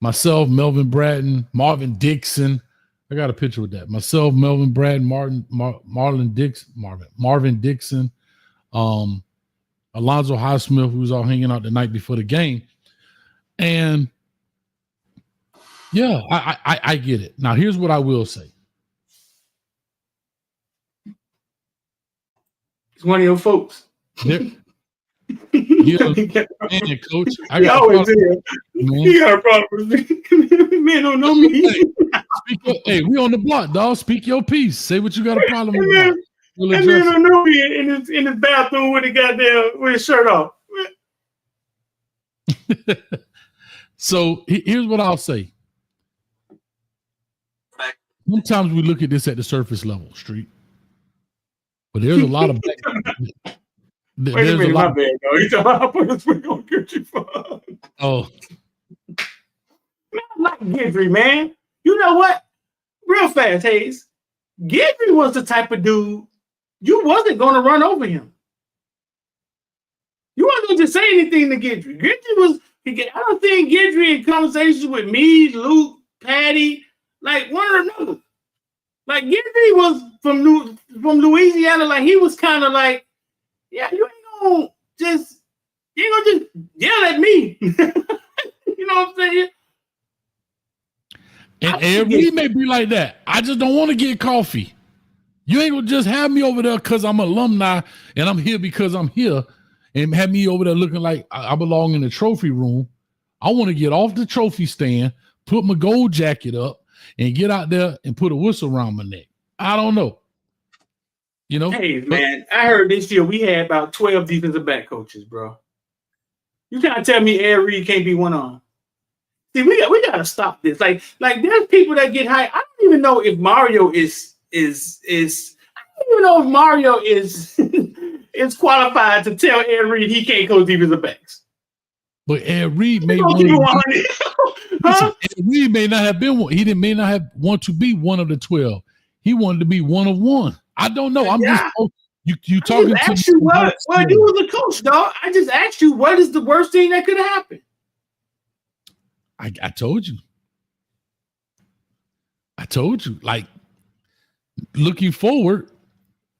Myself, Melvin Bratton, Marvin Dixon. I got a picture with that. Myself, Melvin Bratton, Marvin Dixon, Alonzo Highsmith, who was all hanging out the night before the game. And yeah, I get it. Now, here's what I will say. It's one of your folks. Yep. Man, coach, I got a problem with me. Man don't know me. Hey, we on the block, dog. Speak your piece. Say what you got a problem with. And man don't know me in his bathroom with his shirt off. So here's what I'll say. Sometimes we look at this at the surface level, Street. But there's a lot of Wait a minute, my bad, though. You talking about put this week on Gucci for? Oh. Man, I like Gidry, man. You know what? Real fast, Hayes. Gidry was the type of dude you wasn't going to run over him. You wasn't going to say anything to Gidry. I don't think Gidry in conversations with me, Luke, Patty, like one or another. Like Gidry was from Louisiana, like he was kind of like, yeah, you ain't gonna just yell at me. You know what I'm saying? And we may be like that. I just don't want to get coffee. You ain't gonna just have me over there because I'm alumni and I'm here because I'm here, and have me over there looking like I belong in the trophy room. I want to get off the trophy stand, put my gold jacket up, and get out there and put a whistle around my neck. I don't know. You know? Hey, man, I heard this year we had about 12 defensive back coaches, bro. You can't tell me Ed Reed can't be one on. See, we got to stop this. Like there's people that get high. I don't even know if Mario is I don't even know if Mario is is qualified to tell Ed Reed he can't coach defensive backs. But Ed Reed may Ed Reed may not have been one. He may not have want to be one of the 12. He wanted to be one of one. I don't know. I'm just you talking to me. Well, you was a coach, dog. I just asked you what is the worst thing that could have happened. I told you. Like looking forward,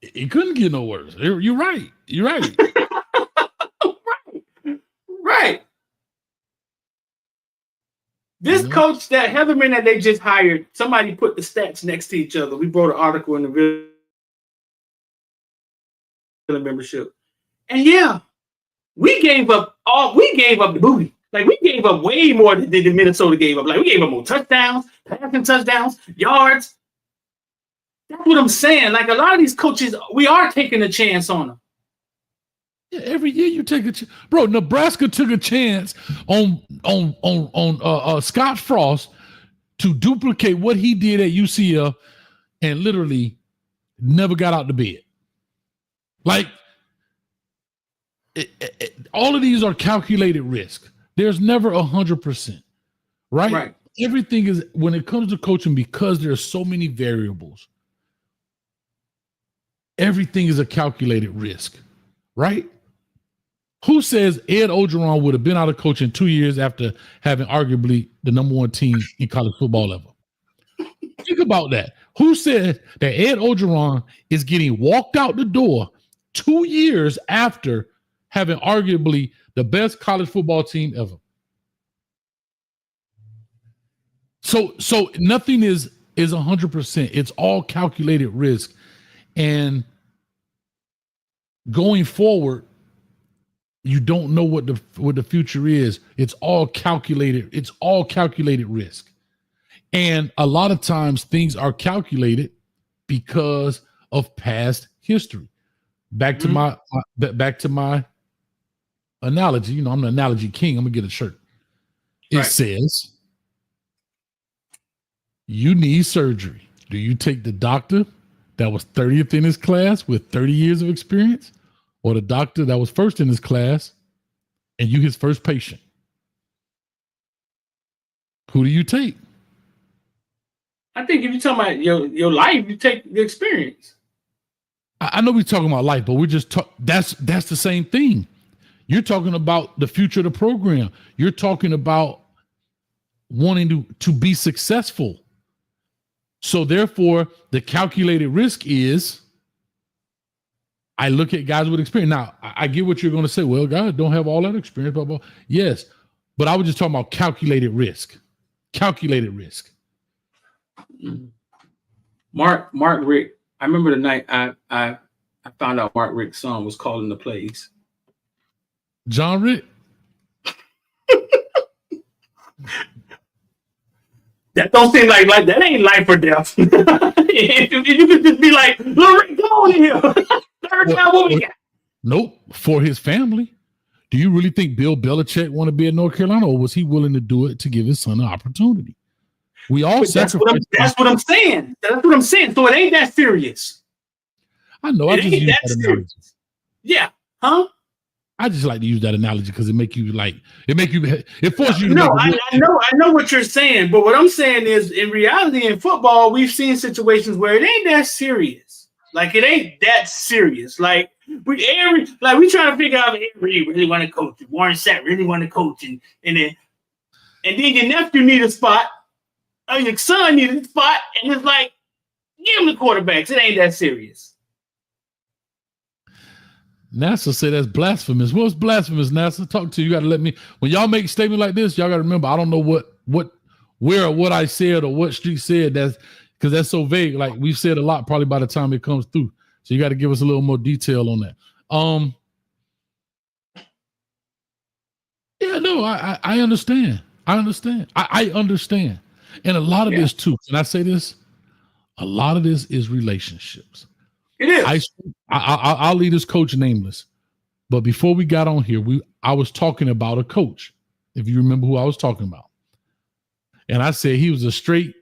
It couldn't get no worse. You're right. You're right. Right. This coach, that Heatherman that they just hired, somebody put the stats next to each other. We wrote an article in the Villa membership. And yeah, we gave up the booty. Like, we gave up way more than the Minnesota gave up. Like, we gave up more touchdowns, passing touchdowns, yards. That's what I'm saying. Like, a lot of these coaches, we are taking a chance on them. Yeah, every year you take a chance. Bro, Nebraska took a chance on Scott Frost to duplicate what he did at UCF and literally never got out the bed. Like, all of these are calculated risk. There's never 100%, right? Everything is, when it comes to coaching, because there's so many variables, everything is a calculated risk, right? Who says Ed Ogeron would have been out of coaching 2 years after having arguably the number one team in college football ever? Think about that. Who said that Ed Ogeron is getting walked out the door 2 years after having arguably the best college football team ever? So nothing is 100%. It's all calculated risk. And going forward, you don't know what the future is. It's all calculated. It's all calculated risk. And a lot of times things are calculated because of past history. Back to my analogy. You know, I'm the analogy king. I'm gonna get a shirt. It says, you need surgery. Do you take the doctor that was 30th in his class with 30 years of experience, or the doctor that was first in his class and you his first patient? Who do you take? I think if you're talking about your life, you take the experience. I know we're talking about life, but we're just that's the same thing. You're talking about the future of the program. You're talking about wanting to be successful. So therefore, the calculated risk is, I look at guys with experience. Now, I get what you're going to say. Well, guys don't have all that experience, blah, blah. Yes, but I was just talking about calculated risk. Calculated risk. Mark Rick. I remember the night I found out Mark Rick's son was calling the plays. John Rick? That don't seem like that ain't life or death. You could just be like, "Look, Rick, go on in here." Third time, what we got? Nope. For his family. Do you really think Bill Belichick want to be in North Carolina, or was he willing to do it to give his son an opportunity? We all sacrifice. That's what I'm saying. That's what I'm saying. So it ain't that serious. I know. I just use that analogy. Yeah. Huh? I just like to use that analogy because it forces you to no, I know what you're saying, but what I'm saying is, in reality, in football, we've seen situations where it ain't that serious. Like, it ain't that serious. Like, we trying to figure out if Avery really want to coach, if Warren Sapp really want to coach, and then your nephew need a spot, or your son need a spot, and it's like, give him the quarterbacks. It ain't that serious. NASA said that's blasphemous. What's blasphemous, NASA? Talk to you. You got to let me. When y'all make a statement like this, y'all got to remember, I don't know where or what I said or what Street said. That's because that's so vague. Like, we've said a lot probably by the time it comes through. So you got to give us a little more detail on that. Yeah, no, I understand. I understand. I understand. And a lot of this too. Can I say this? A lot of this is relationships. It is. I'll leave this coach nameless. But before we got on here, I was talking about a coach, if you remember who I was talking about. And I said he was straight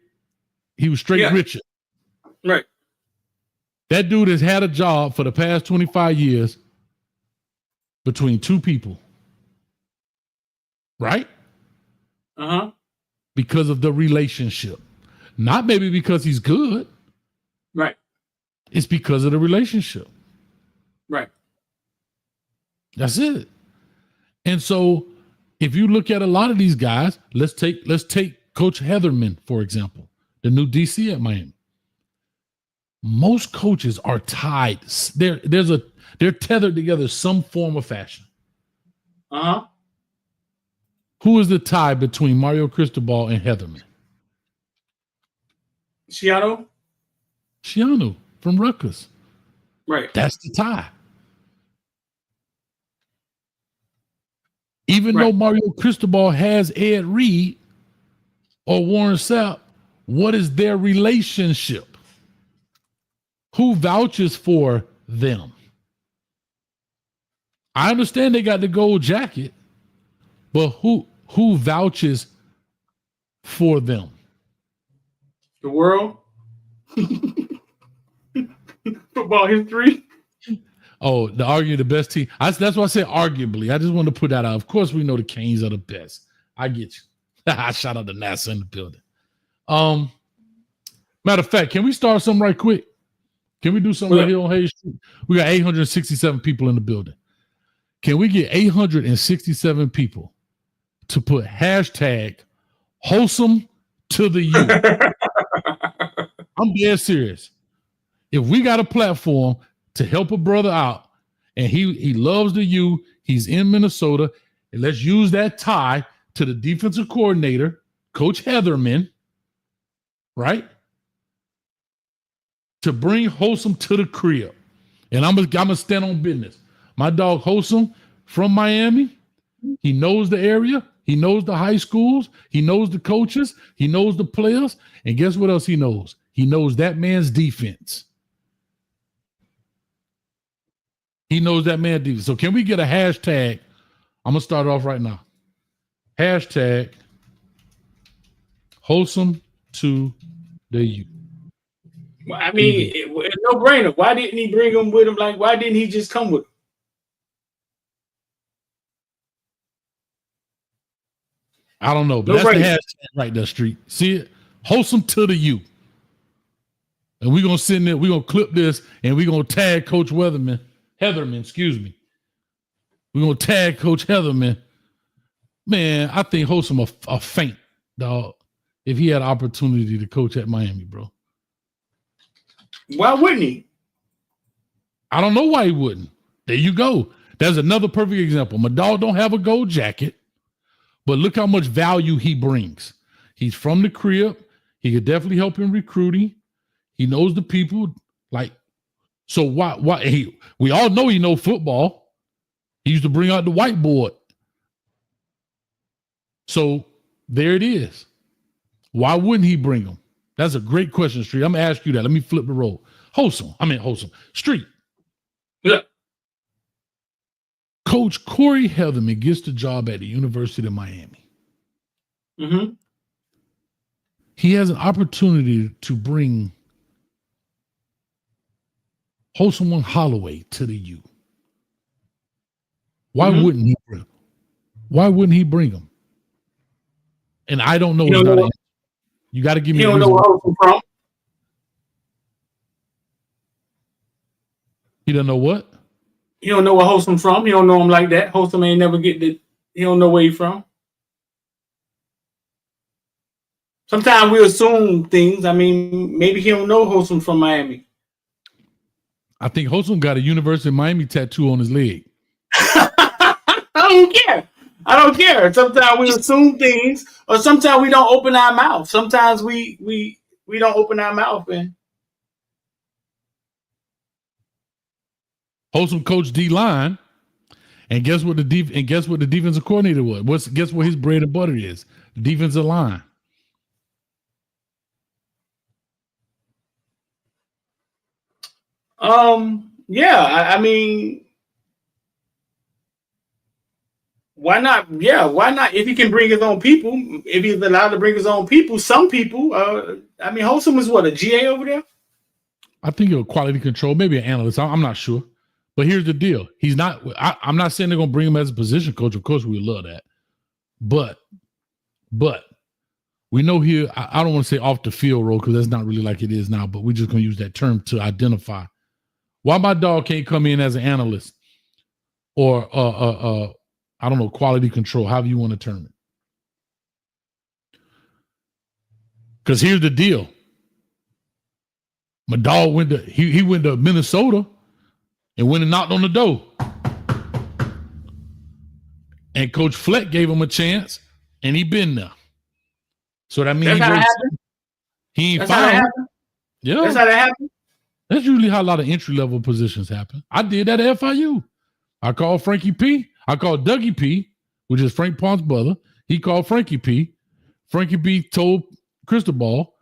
Richard. Right. That dude has had a job for the past 25 years between two people. Right? Uh-huh. Because of the relationship. Not maybe because he's good. Right. It's because of the relationship. Right. That's it. And so if you look at a lot of these guys, let's take Coach Heatherman, for example, the new DC at Miami. most coaches are tied. They're tethered together some form of fashion. Uh-huh. Who is the tie between Mario Cristobal and Heatherman? Shiano? Shiano from Rutgers. Right. That's the tie. Even Right. though Mario Cristobal has Ed Reed or Warren Sapp, what is their relationship? Who vouches for them? I understand they got the gold jacket, but who vouches for them? The world? Football history? Oh, the argue the best team. That's why I said arguably. I just want to put that out. Of course, we know the Canes are the best. I get you. I shout out to NASA in the building. Matter of fact, can we start something right quick? Can we do something right here on Hayes Street? We got 867 people in the building. Can we get 867 people to put hashtag wholesome to the youth? I'm dead serious. If we got a platform to help a brother out and he loves the U, he's in Minnesota, and let's use that tie to the defensive coordinator, Coach Heatherman, right? To bring Wholesome to the crib. And I'm gonna stand on business. My dog Wholesome from Miami, he knows the area, he knows the high schools, he knows the coaches, he knows the players, and guess what else he knows? He knows that man's defense. He knows that man's defense. So can we get a hashtag? I'm gonna start off right now. Hashtag wholesome to the youth. Well, I mean, it's no brainer. Why didn't he bring him with him? Like, why didn't he just come with him? I don't know, but No that's brainer. the hashtag right there, Street. See it? Wholesome to the youth. And we're gonna send it, we're gonna clip this, and we're gonna tag Coach Heatherman, excuse me. We're gonna tag Coach Heatherman. Man, I think Wholesome a faint, dog, if he had an opportunity to coach at Miami, bro. Why wouldn't he? I don't know why he wouldn't. There you go. That's another perfect example. My dog don't have a gold jacket, but look how much value he brings. He's from the crib. He could definitely help in recruiting. He knows the people. Like, so why we all know he knows football. He used to bring out the whiteboard. So there it is. Why wouldn't he bring them? That's a great question, Street. I'm gonna ask you that. Let me flip the role. Wholesome. Street. Yeah. Coach Corey Heatherman gets the job at the University of Miami. Mm-hmm. He has an opportunity to bring Wholesome One Holloway to the U. Why wouldn't he bring him? Why wouldn't he bring him? And I don't know. You got to give me. He don't know where Wholesome from. He don't know what? He don't know where Wholesome from. He don't know him like that. Wholesome ain't never get the. He don't know where he from. Sometimes we assume things. I mean, maybe he don't know Wholesome from Miami. I think Wholesome got a University of Miami tattoo on his leg. I don't care. Sometimes we assume things, or sometimes we don't open our mouth. Sometimes we don't open our mouth, man. Wholesome coach D-line, and guess what the defensive coordinator was? Guess what his bread and butter is? Defensive line. Yeah, I mean, why not? Yeah, why not? If he can bring his own people, if he's allowed to bring his own people, some people. I mean, Wholesome is what, a GA over there? I think he's a quality control, maybe an analyst. I'm not sure. But here's the deal. He's not, I'm not saying they're going to bring him as a position coach. Of course, we love that. But we know here, I don't want to say off the field role because that's not really like it is now, but we're just going to use that term to identify why my dog can't come in as an analyst or, I don't know, quality control, however you want to term it. Because here's the deal. My dog went to he went to Minnesota and went and knocked on the door. And Coach Fleck gave him a chance, and he been there. So that means he ain't found. Yeah, that's how that happened. That's usually how a lot of entry level positions happen. I did that at FIU. I called Frankie P. I called Dougie P, which is Frank Pond's brother. He called Frankie P. Frankie P told Cristobal.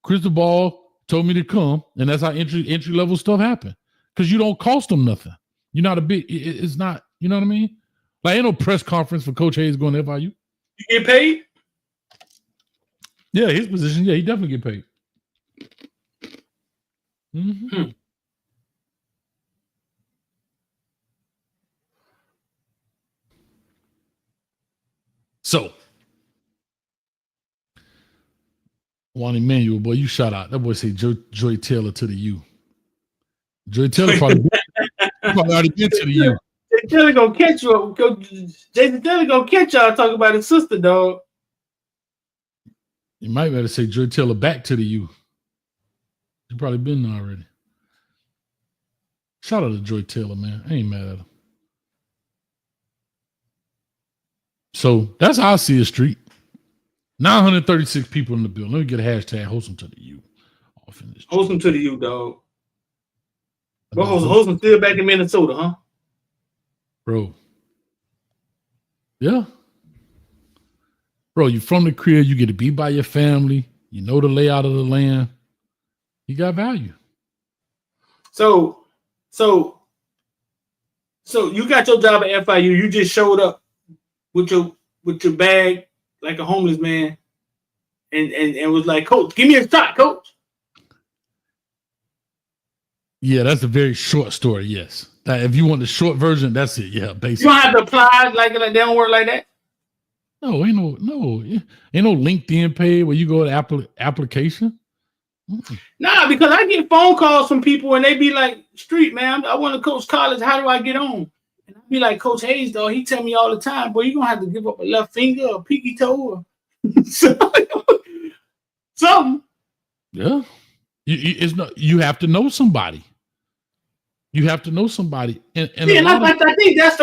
Cristobal told me to come, and that's how entry level stuff happen. Because you don't cost them nothing. You're not a big. It's not. You know what I mean? Like ain't no press conference for Coach Hayes going to FIU. You get paid? Yeah, his position. Yeah, he definitely get paid. Mm-hmm. So, Juan Emmanuel, boy, you shout out. That boy say Joy Taylor to the U. Joy Taylor probably already been to the U. Jason Taylor gonna catch you. Jason Taylor gonna catch y'all talking about his sister, dog. You might better say Joy Taylor back to the U. He's probably been there already. Shout out to Joy Taylor, man. I ain't mad at him. So that's how I see the street. 936 people in the building. Let me get a hashtag host them to the U. Host them to the U, dog. Bro, host them still back in Minnesota, huh? Bro. Yeah. Bro, you from the crib, you get to be by your family, you know the layout of the land. You got value. So you got your job at FIU. You just showed up with your bag like a homeless man, and was like, "Coach, give me a shot, Coach." Yeah, that's a very short story. Yes, if you want the short version, that's it. Yeah, basically. You don't have to apply like they don't work like that. No, ain't no LinkedIn page where you go to application. Mm-mm. Nah, because I get phone calls from people and they be like, "Street man, I want to coach college. How do I get on?" And I be like, "Coach Hayes, though, he tell me all the time, boy, you gonna have to give up a left finger, or a pinky toe, or something." Yeah, it's not. You have to know somebody. You have to know somebody, and I think that's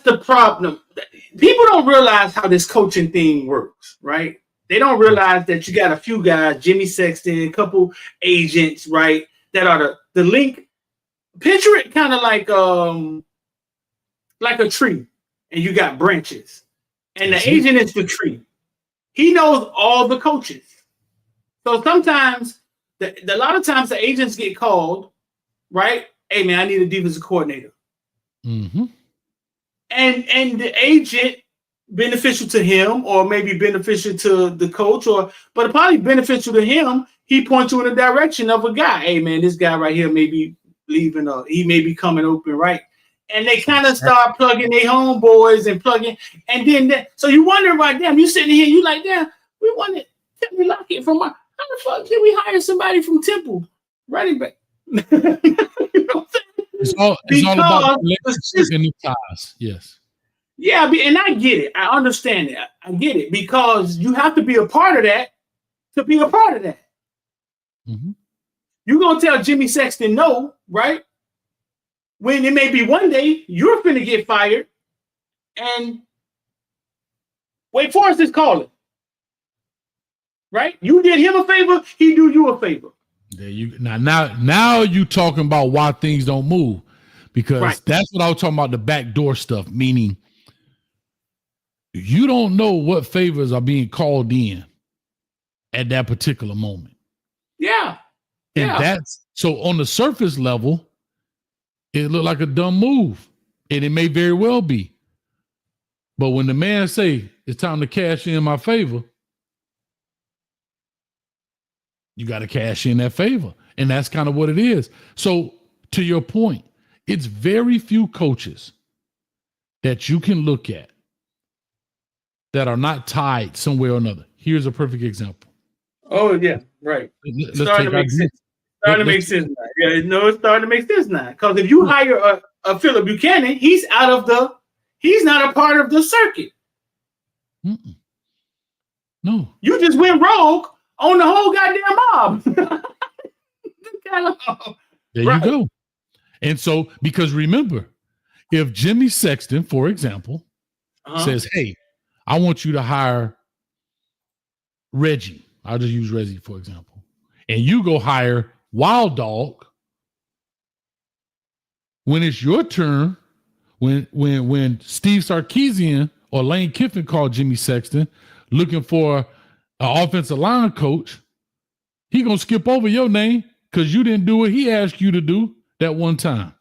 the problem. People don't realize how this coaching thing works, right? They don't realize that you got a few guys, Jimmy Sexton, a couple agents, right? That are the link. Picture it kind of like a tree, and you got branches, and the agent is the tree. He knows all the coaches. So sometimes, a lot of times the agents get called, right? Hey man, I need a defensive coordinator. Mm-hmm. And the agent, beneficial to him, or maybe beneficial to the coach, but probably beneficial to him, he points you in the direction of a guy. Hey man, this guy right here may be leaving, he may be coming open, right? And they kind of start plugging their homeboys and plugging, and then so you wonder, right? Damn, you sitting here, you like, damn, we wanted Timmy Lockett from how the fuck did we hire somebody from Temple running back? You know what I'm saying? It's all about relationships and the ties. Yes. Yeah, and I get it. I understand it. I get it, because you have to be a part of that to be a part of that. Mm-hmm. You're going to tell Jimmy Sexton no, right? When it may be one day you're finna get fired, and Wake Forest is calling. Right? You did him a favor, he do you a favor. There you now you talking about why things don't move, because that's what I was talking about, the backdoor stuff, meaning you don't know what favors are being called in at that particular moment. Yeah. And that's so on the surface level, it looked like a dumb move, and it may very well be. But when the man say it's time to cash in my favor, you got to cash in that favor. And that's kind of what it is. So to your point, it's very few coaches that you can look at that are not tied somewhere or another. Here's a perfect example. Oh, yeah, right. It's starting to make sense. Starting to make sense now. Yeah, no, it's starting to make sense now. Because if you hire a Philip Buchanan, he's not a part of the circuit. Mm-mm. No. You just went rogue on the whole goddamn mob. that long. There you go. And so, because remember, if Jimmy Sexton, for example, says, hey, I want you to hire Reggie. I'll just use Reggie, for example. And you go hire Wild Dog. When it's your turn, when Steve Sarkisian or Lane Kiffin called Jimmy Sexton looking for an offensive line coach, he gonna skip over your name because you didn't do what he asked you to do that one time.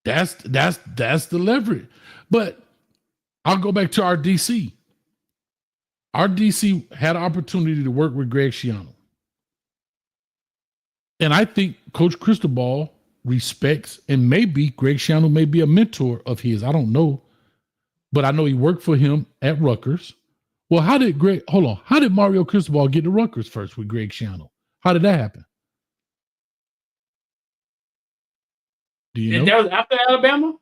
That's the leverage. But I'll go back to our DC. Our DC had an opportunity to work with Greg Schiano. And I think Coach Cristobal respects, and maybe Greg Schiano may be a mentor of his. I don't know. But I know he worked for him at Rutgers. Well, how did Mario Cristobal get to Rutgers first with Greg Schiano? How did that happen? Do you know? That was after Alabama?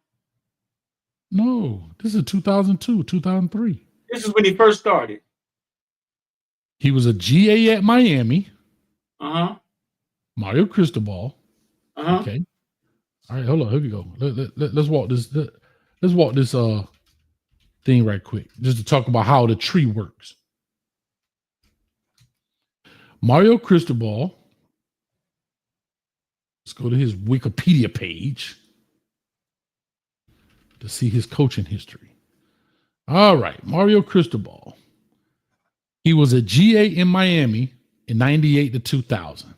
No, this is 2002, 2003. This is when he first started. He was a GA at Miami. Uh-huh. Mario Cristobal. Uh-huh. Okay. All right, hold on. Here we go. Let's walk this. Let's walk this thing right quick, just to talk about how the tree works. Mario Cristobal. Let's go to his Wikipedia page to see his coaching history. All right, Mario Cristobal. He was a GA in Miami in 98 to 2000.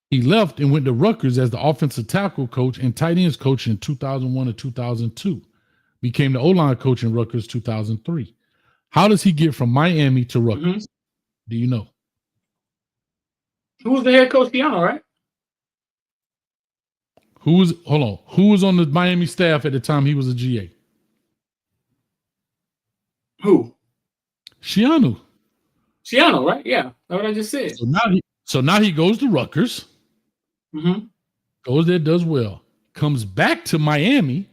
He left and went to Rutgers as the offensive tackle coach and tight ends coach in 2001 to 2002. Became the O-line coach in Rutgers 2003. How does he get from Miami to Rutgers? Mm-hmm. Do you know? Who was the head coach, Schiano, right? Who was on the Miami staff at the time he was a GA? Who? Schiano. Schiano, right? Yeah, that's what I just said. So now he goes to Rutgers. Mm-hmm. Goes there, does well. Comes back to Miami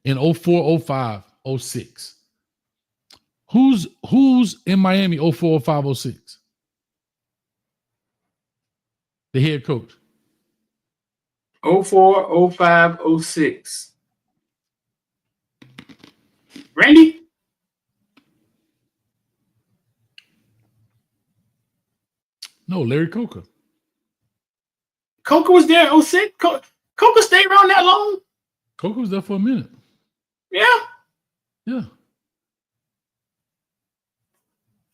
in 04, 05, 06. Who's in Miami 04, 05, 06? The head coach. 04, 05, 06. Randy? No, Larry Coker. Coker was there in 06? Coker stayed around that long? Coker was there for a minute. Yeah. Yeah.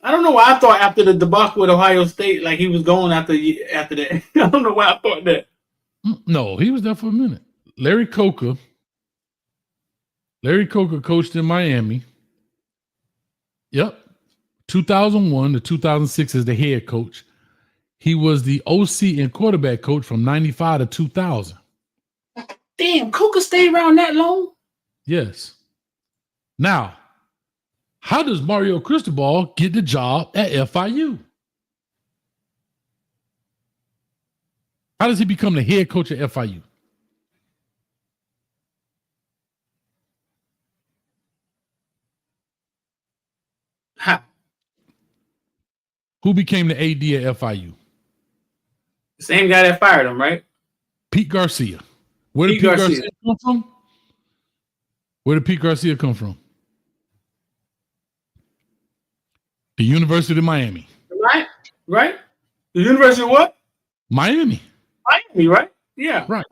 I don't know why I thought after the debacle with Ohio State, like he was going after that. I don't know why I thought that. No, he was there for a minute. Larry Coker coached in Miami. Yep. 2001 to 2006 as the head coach. He was the OC and quarterback coach from 95 to 2000. Damn, Coker stayed around that long? Yes. Now, how does Mario Cristobal get the job at FIU? How does he become the head coach at FIU? How? Who became the AD at FIU? The same guy that fired him, right? Pete Garcia. Where did Pete Garcia come from? Where did Pete Garcia come from? The University of Miami. Right? The University of what? Miami, right? Yeah. Right.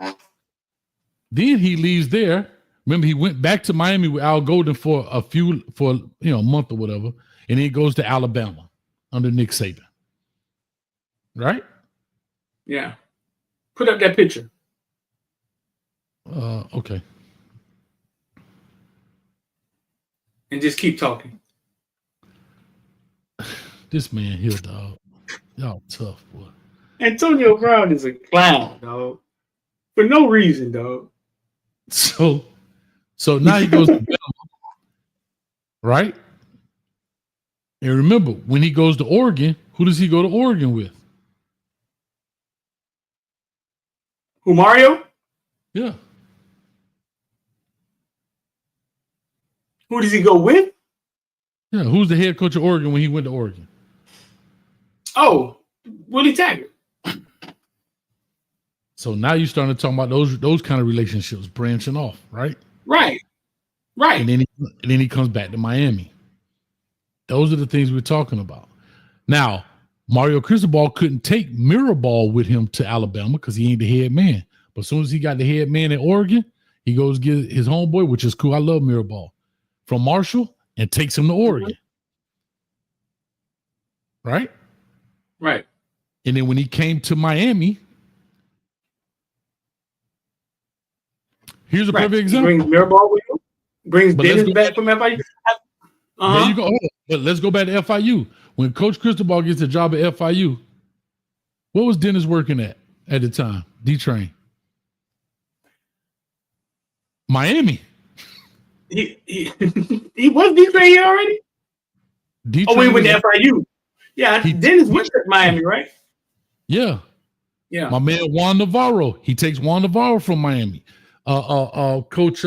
Then he leaves there. Remember, he went back to Miami with Al Golden for a month or whatever, and then he goes to Alabama under Nick Saban. Right? Yeah. Put up that picture. Okay. And just keep talking. This man here, dog. Y'all tough, boy. Antonio Brown is a clown, dog. For no reason, dog. So now he goes to Bama, right? And remember, when he goes to Oregon, who does he go to Oregon with? Who, Mario? Yeah. Who does he go with? Yeah, who's the head coach of Oregon when he went to Oregon? Oh, Willie Taggart. So now you're starting to talk about those kind of relationships branching off, right? Right. And then he comes back to Miami. Those are the things we're talking about. Now, Mario Cristobal couldn't take Mirabal with him to Alabama because he ain't the head man. But as soon as he got the head man in Oregon, he goes get his homeboy, which is cool. I love Mirabal, from Marshall and takes him to Oregon. Right? Right. And then when he came to Miami, here's a perfect example. Brings Mirabal with him. Brings Dennis back from FIU. There you go. But let's go back to FIU. When Coach Cristobal gets a job at FIU, what was Dennis working at the time? D-Train. Miami. He was D-Train here already? D-Train we went to FIU. Yeah, Dennis went to Miami, right? Yeah. Yeah. My man Juan Navarro. He takes Juan Navarro from Miami. Coach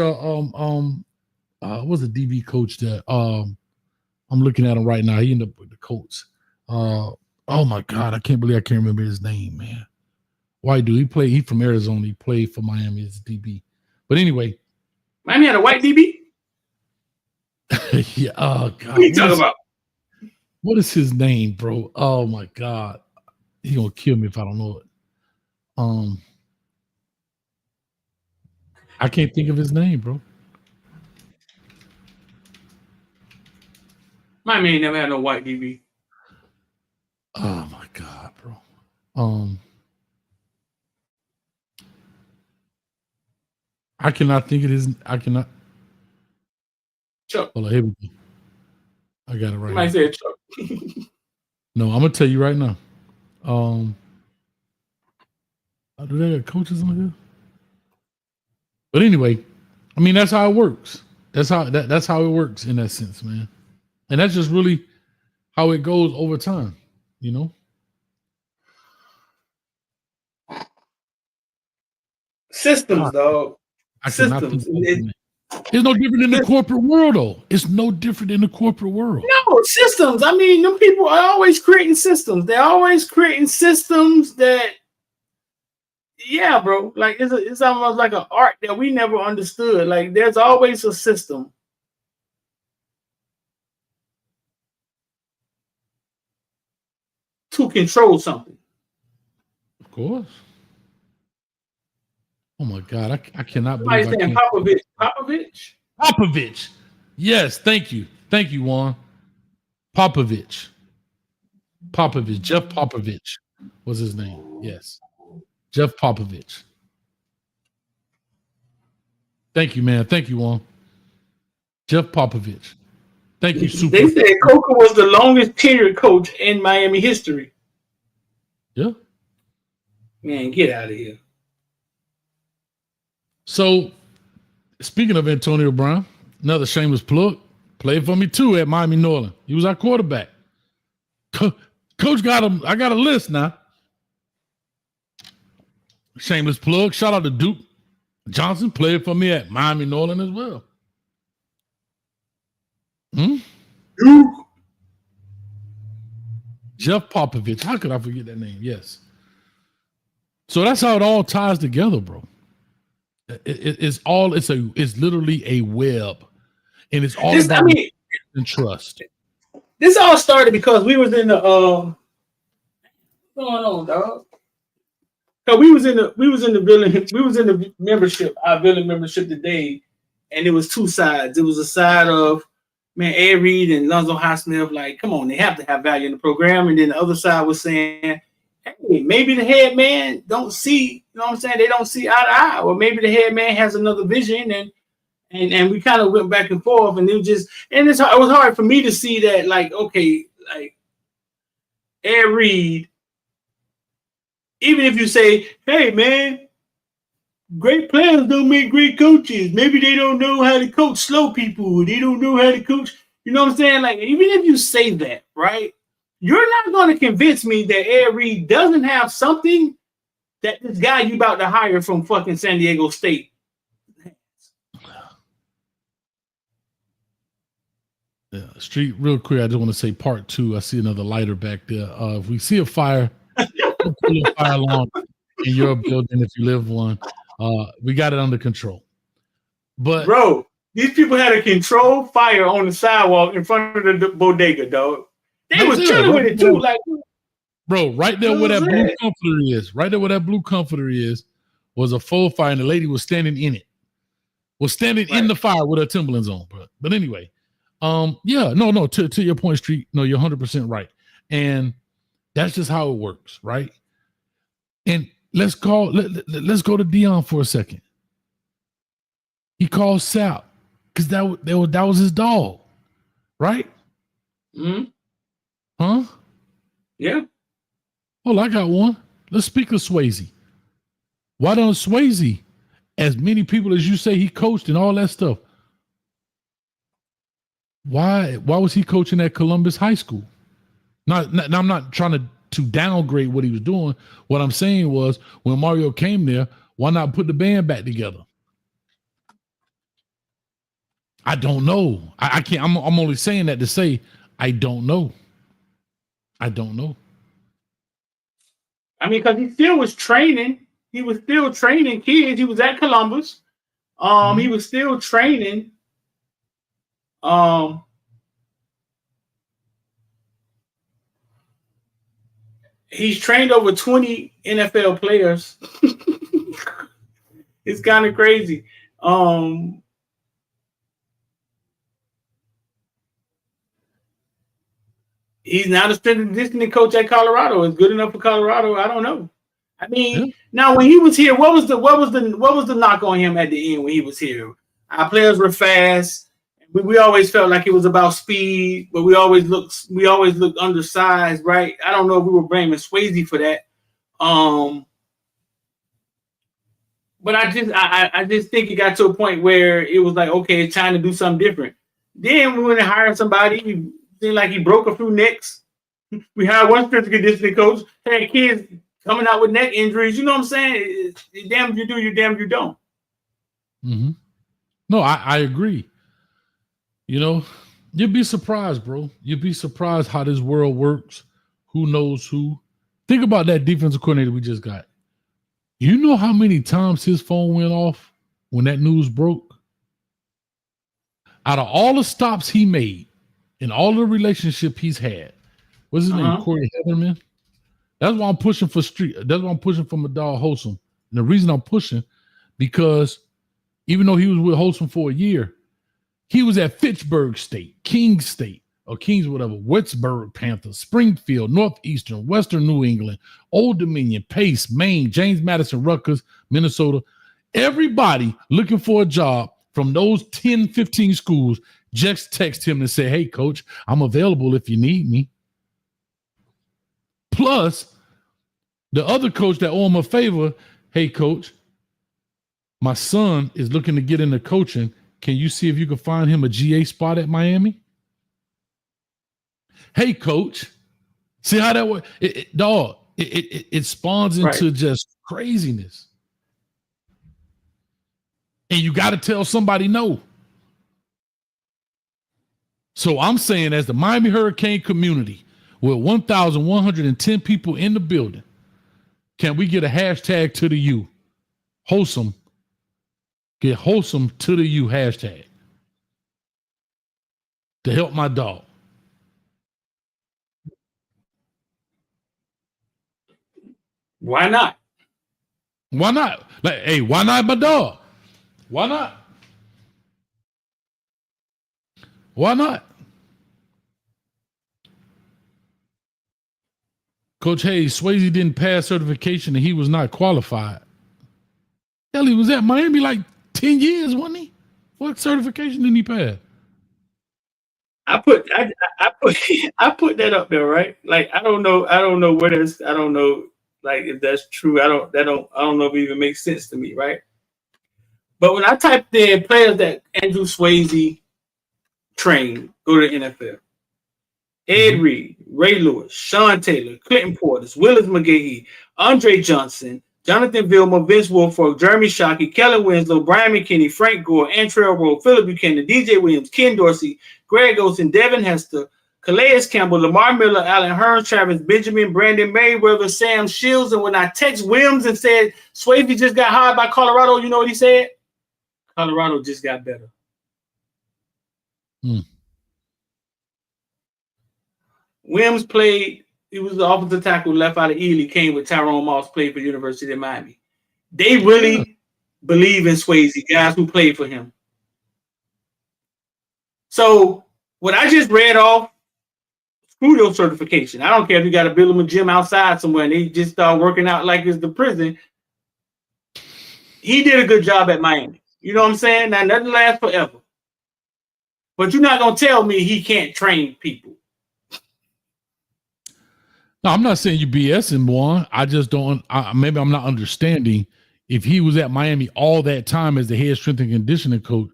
what's the DB coach that I'm looking at him right now. He ended up with the Colts. Oh my God, I can't remember his name, man. White dude. He from Arizona. He played for Miami as a DB. But anyway. Miami had a white DB? Yeah. Oh God. What are you talking about? What is his name, bro? Oh my God. He gonna kill me if I don't know it. I can't think of his name, bro. Miami ain't never had no white DB. Oh my God, bro. I cannot think of his. I cannot. Chuck. Hold on, here we go. I got it right. You might say Chuck. No, I'm gonna tell you right now. Do they got coaches on here? But anyway, I mean that's how it works. That's how it works in that sense, man. And that's just really how it goes over time, you know. Systems, dog. Systems. It's no different in the corporate world, though. It's no different in the corporate world. No, systems. I mean, them people are always creating systems. They're always creating systems that, yeah, bro. Like it's almost like an art that we never understood. Like there's always a system. To control something. Of course. Oh my God, I cannot believe I can't. Popovich. Yes, thank you, Juan. Popovich. Jeff Popovich was his name. Yes, Jeff Popovich. Thank you, man. Thank you, Juan. Jeff Popovich. Thank you, Super. They said Coca was the longest tenured coach in Miami history. Yeah. Man, get out of here. So, speaking of Antonio Brown, another shameless plug, played for me too at Miami Norland. He was our quarterback. Coach got him. I got a list now. Shameless plug. Shout out to Duke Johnson, played for me at Miami Norland as well. Duke. Jeff Popovich. How could I forget that name? Yes. So that's how it all ties together, bro. It's literally a web, and it's all about and trust. This all started because we was in the what's going on, dog? So we was in the membership, our villain membership today, and it was two sides. It was a side of Ed Reed and Lonzo Highsmith, like, come on, they have to have value in the program, and then the other side was saying, hey, maybe the head man don't see, you know what I'm saying? They don't see eye to eye, or maybe the head man has another vision, and we kind of went back and forth, and it was hard for me to see that, like, okay, like Ed Reed, even if you say, hey man, great players don't make great coaches. Maybe they don't know how to coach slow people. They don't know how to coach, you know what I'm saying? Like, even if you say that, right? You're not going to convince me that Ed Reed doesn't have something that this guy you about to hire from fucking San Diego State. Yeah, Street, real quick, I just want to say part two. I see another lighter back there. If we see a fire don't pull a fire alarm in your building if you live one. We got it under control. But bro, these people had a controlled fire on the sidewalk in front of the bodega, dog. They was chilling with it too, like. Bro, right there where that blue comforter is, right there where that blue comforter is, was a full fire, and the lady was standing in it. Was standing in the fire with her Timberlands on, bro. But anyway, yeah, no, to your point, Street, no, you're 100% right. And that's just how it works, right? And let's go to Dion for a second. He called Sal because that was his dog, right? Mm-hmm. Huh? Yeah. Well, I got one. Let's speak of Swayze. Why don't Swayze, as many people as you say he coached and all that stuff, why was he coaching at Columbus High School? I'm not trying to downgrade what he was doing. What I'm saying was when Mario came there, why not put the band back together? I don't know. I can't. I'm only saying that to say I don't know. I don't know. I mean, because he still was training. He was still training kids. He was at Columbus. He was still training. He's trained over 20 NFL players. It's kind of crazy. He's now the strength and conditioning coach at Colorado. Is good enough for Colorado? I don't know. I mean, now when he was here, what was the knock on him at the end when he was here? Our players were fast. We always felt like it was about speed, but we always looked undersized, right? I don't know if we were blaming Swayze for that. But I just think it got to a point where it was like, okay, it's time to do something different. Then we went and hired somebody. It seemed like he broke a few necks. We hired one strength and conditioning coach. Had kids coming out with neck injuries. You know what I'm saying? Damn if you do, you damn if you don't. Mm-hmm. No, I agree. You know, you'd be surprised, bro. You'd be surprised how this world works. Who knows who? Think about that defensive coordinator we just got. You know how many times his phone went off when that news broke? Out of all the stops he made and all the relationship he's had, what's his name? Corey Heatherman. That's why I'm pushing for Street. That's why I'm pushing for my dog Wholesome. And the reason I'm pushing, because even though he was with Wholesome for a year, he was at Fitchburg State, Kings State, or Kings, whatever, Whitesburg Panthers, Springfield, Northeastern, Western New England, Old Dominion, Pace, Maine, James Madison, Rutgers, Minnesota. Everybody looking for a job from those 10, 15 schools just text him and say, hey, coach, I'm available if you need me. Plus, the other coach that owe him a favor, hey, coach, my son is looking to get into coaching. Can you see if you can find him a GA spot at Miami? Hey, coach, see how that works? It spawns into just craziness. And you got to tell somebody no. So I'm saying, as the Miami Hurricane community, with 1,110 people in the building, can we get a hashtag to the U? Wholesome. Get wholesome to the U hashtag to help my dog. Why not? Why not? Like, hey, why not my dog? Why not? Why not? Coach Hayes, Swayze didn't pass certification and he was not qualified. Hell, he was at Miami like 10 years, wasn't he? What certification didn't he pass? I put that up there, right? Like I don't know where that's, I don't know like if that's true. I don't know if it even makes sense to me, right? But when I typed in players that Andrew Swayze trained, go to the NFL. Ed Reed, Ray Lewis, Sean Taylor, Clinton Portis, Willis McGahee, Andre Johnson, Jonathan Vilma, Vince Wilfork, Jeremy Shockey, Kellen Winslow, Brian McKinney, Frank Gore, Antrell Rowe, Philip Buchanan, DJ Williams, Ken Dorsey, Greg Olsen, Devin Hester, Calais Campbell, Lamar Miller, Allen Hurns, Travis Benjamin, Brandon Mayweather, Sam Shields. And when I text Williams and said Swayze just got hired by Colorado, you know what he said? Colorado just got better. Williams played, he was the offensive tackle left out of Ely, came with Tyrone Moss, played for the University of Miami. They really believe in Swayze, guys who played for him. So what I just read off, screw your certification. I don't care if you got to build them a gym outside somewhere and they just start working out like it's the prison. He did a good job at Miami. You know what I'm saying? Now, nothing lasts forever. But you're not going to tell me he can't train people. No, I'm not saying you BSing, one. I just don't. Maybe I'm not understanding. If he was at Miami all that time as the head strength and conditioning coach,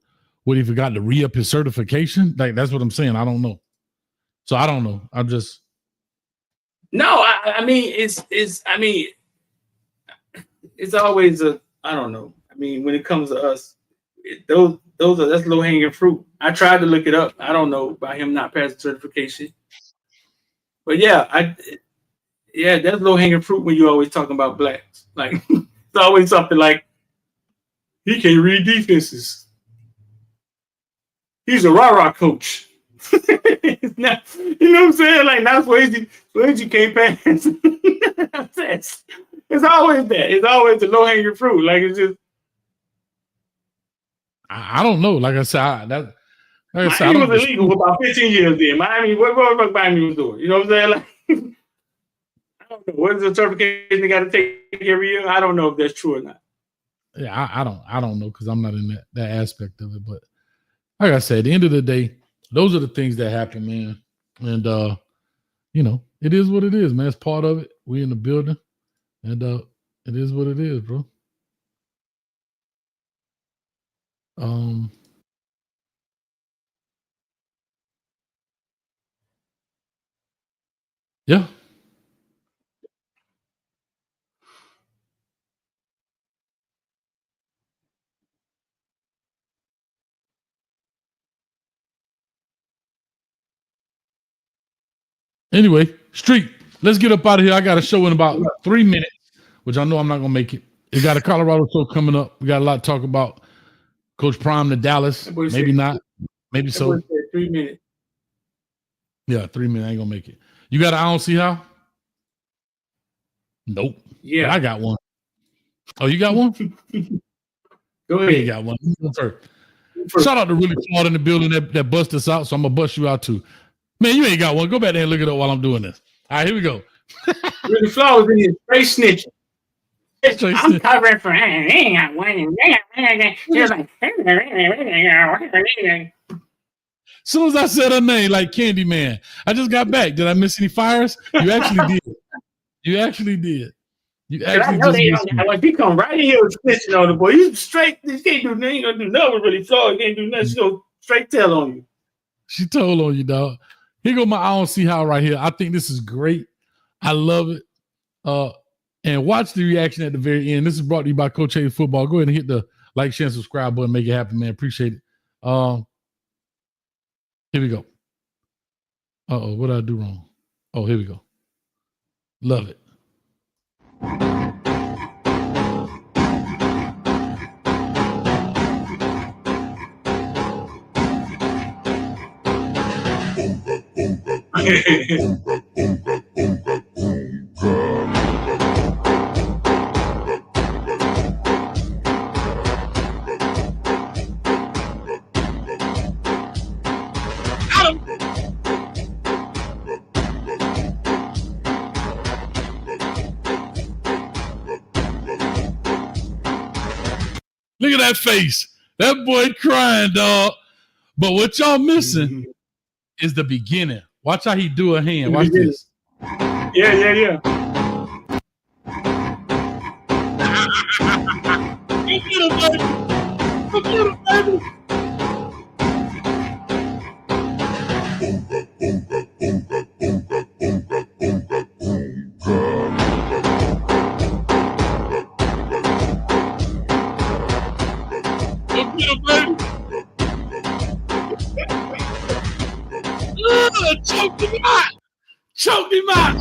would he forgot to re-up his certification? Like, that's what I'm saying. I don't know. So I don't know. I'm just. No, I mean, it's always a, I don't know. I mean, when it comes to us, that's low hanging fruit. I tried to look it up. I don't know about him not passing certification. But yeah, that's low hanging fruit when you're always talking about blacks. Like, it's always something like, he can't read defenses. He's a rah-rah coach. Now, you know what I'm saying? Like, now Swayze can't pass. It's always that. It's always the low hanging fruit. Like, it's just. I don't know. Like I said, Miami was illegal for about 15 years then. Miami, what Miami was doing? You know what I'm saying? Like, I don't know. What is the certification they got to take every year? I don't know if that's true or not. Yeah, I don't know because I'm not in that aspect of it. But like I said, at the end of the day, those are the things that happen, man. And you know, it is what it is, man. It's part of it. We in the building, and it is what it is, bro. Yeah. Anyway, Street, let's get up out of here. I got a show in about 3 minutes, which I know I'm not going to make it. We got a Colorado show coming up. We got a lot to talk about. Coach Prime to Dallas. Maybe not. Maybe so. 3 minutes. Yeah, 3 minutes. I ain't going to make it. You got an I don't see how? Nope. Yeah. But I got one. Oh, you got one? Go ahead. You got one. Shout out to Really Flawed in the building that bust us out, so I'm going to bust you out too. Man, you ain't got one. Go back there and look it up while I'm doing this. All right, here we go. Really Flawed in here straight snitching. I'm covering for ain't got one. He was like, as soon as I said her name, like Candyman, I just got back. Did I miss any fires? You actually did. You actually did. You actually just missed me. Like, he come right in here snitching on the boy. He's straight. He can't do nothing. He gonna do nothing with Really Flawed. He can't do nothing. She go straight tell on you. She told on you, dog. Here go my I don't see how right here. I think this is great. I love it. And watch the reaction at the very end. This is brought to you by Coach Hayes Football. Go ahead and hit the like, share, and subscribe button. Make it happen, man. Appreciate it. Here we go. Uh-oh, what did I do wrong? Oh, here we go. Love it. Look at that face. That boy crying, dog. But what y'all missing is the beginning. Watch how he do a hand. Watch this. Yeah. Get him, baby. Get him, baby. choked him out. Choked him out.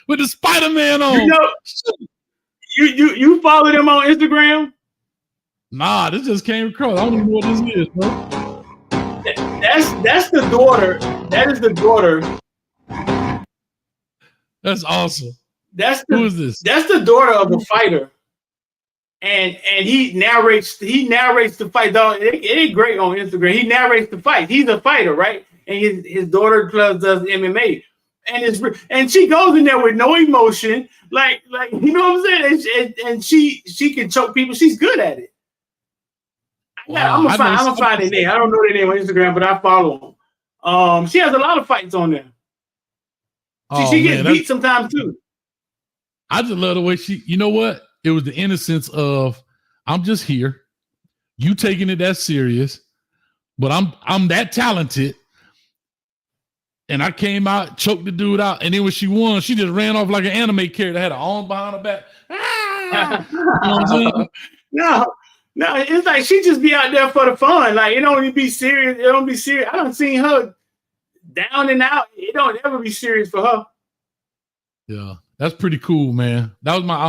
With the Spider-Man on. You follow them on Instagram? Nah, this just came across. I don't even know what this is, bro. That's the daughter. That is the daughter. That's awesome. Who is this? That's the daughter of a fighter. And he narrates the fight. Dog, it ain't great on Instagram. He narrates the fight. He's a fighter, right? And his daughter does MMA. And she goes in there with no emotion, like you know what I'm saying. And she can choke people. She's good at it. I'm gonna find their name. I don't know their name on Instagram, but I follow them. She has a lot of fights on there. She gets beat sometimes too. I just love the way you know what? It was the innocence of, I'm just here. You taking it that serious, but I'm that talented. And I came out, choked the dude out, and then when she won, she just ran off like an anime character, had her arm behind her back. Ah! You know what I'm saying? No, it's like she just be out there for the fun. Like, it don't be serious. It don't be serious. I don't seen her down and out. It don't ever be serious for her. Yeah, that's pretty cool, man. That was I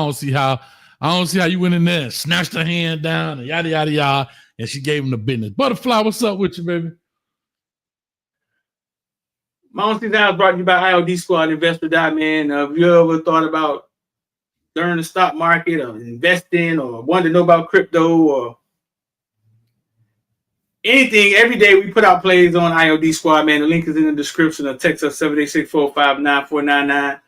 don't see how you went in there and snatched her hand down and yada yada yada, and she gave him the business. Butterfly, what's up with you, baby? My own thing is brought to you by IOD Squad, Investor Man. Have you ever thought about learning the stock market or investing or wanted to know about crypto or anything? Every day we put out plays on IOD Squad, man. The link is in the description or text us 786-459-9499.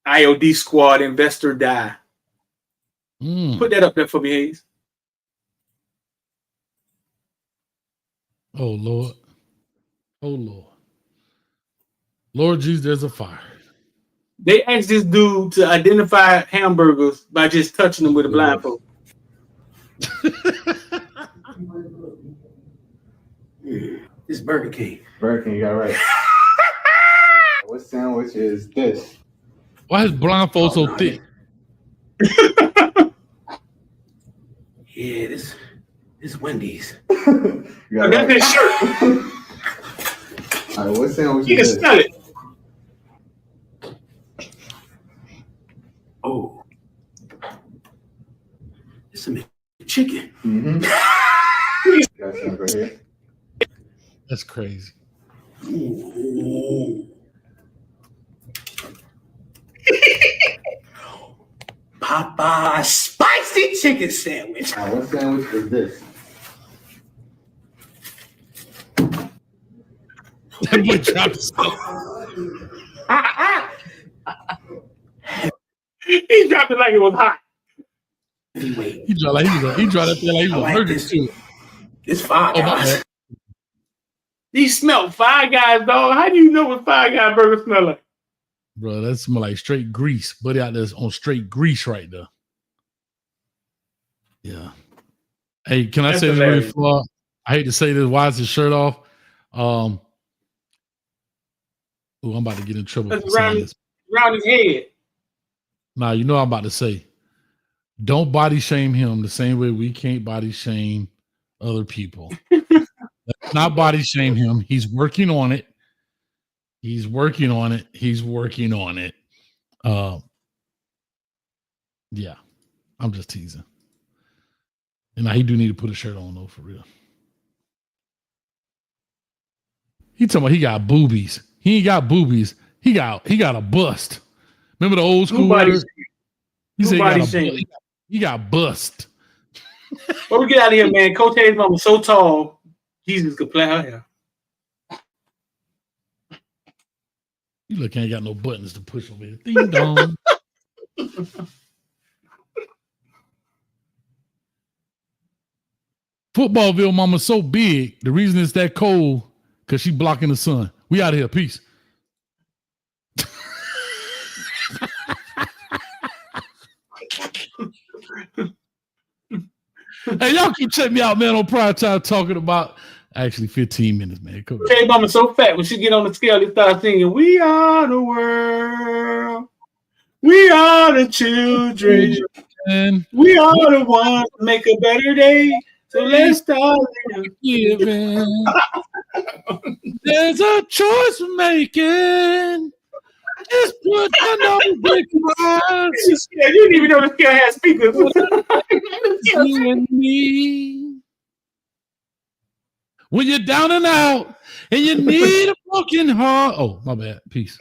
IOD Squad, Investor Die. Put that up there for me, Hayes. Oh, Lord. Oh, Lord. Lord Jesus, there's a fire. They asked this dude to identify hamburgers by just touching them with a blindfold. It's Burger King. Burger King, you got it right. What sandwich is this? Why is blindfold so thick? Yeah, this Wendy's. You got That's right. his shirt. All right, what sandwich You can is this? smell it. Oh, it's some chicken. Mm-hmm. Got some right here. That's crazy. Ooh. Popeye's spicy chicken sandwich. All right, what sandwich is this? That boy dropped his He dropped it like it was hot. He dropped that thing like he was a burger too. It's Five Oh, my Guys. bad. These smell Five Guys, dog. How do you know what Five Guys burger smell like? Bro, that smell like straight grease. Buddy out there on straight grease right there. Yeah. Hey, can I That's say this hilarious. really far? I hate to say this. Why is his shirt off? I'm about to get in trouble That's for saying this. around his head. Nah, you know what I'm about to say. Don't body shame him the same way we can't body shame other people. Let's not body shame him. He's working on it. He's working on it. Yeah, I'm just teasing. And now he do need to put a shirt on though, for real. He talking about he got boobies. He ain't got boobies. He got a bust. Remember the old school word? He said he got bust. Before we get out of here, man, Coach Hayes' mom was so tall, Jesus could play her hair. You look, ain't got no buttons to push over here. Ding dong. Footballville mama's so big. The reason it's that cold, because she blocking the sun. We out of here. Peace. Hey, y'all keep checking me out, man, on Prime Time talking about actually 15 minutes, man. Come on. Coach Hayes' mama's so fat, when she get on the scale, they start singing, "We are the world. We are the children. And We are the ones to make a better day. So let's start living. giving. There's a choice we're making. Just put your nose in eyes. Yeah, you didn't even know the scale had speakers. You and me. When you're down and out and you need a broken heart. Oh, my bad. Peace.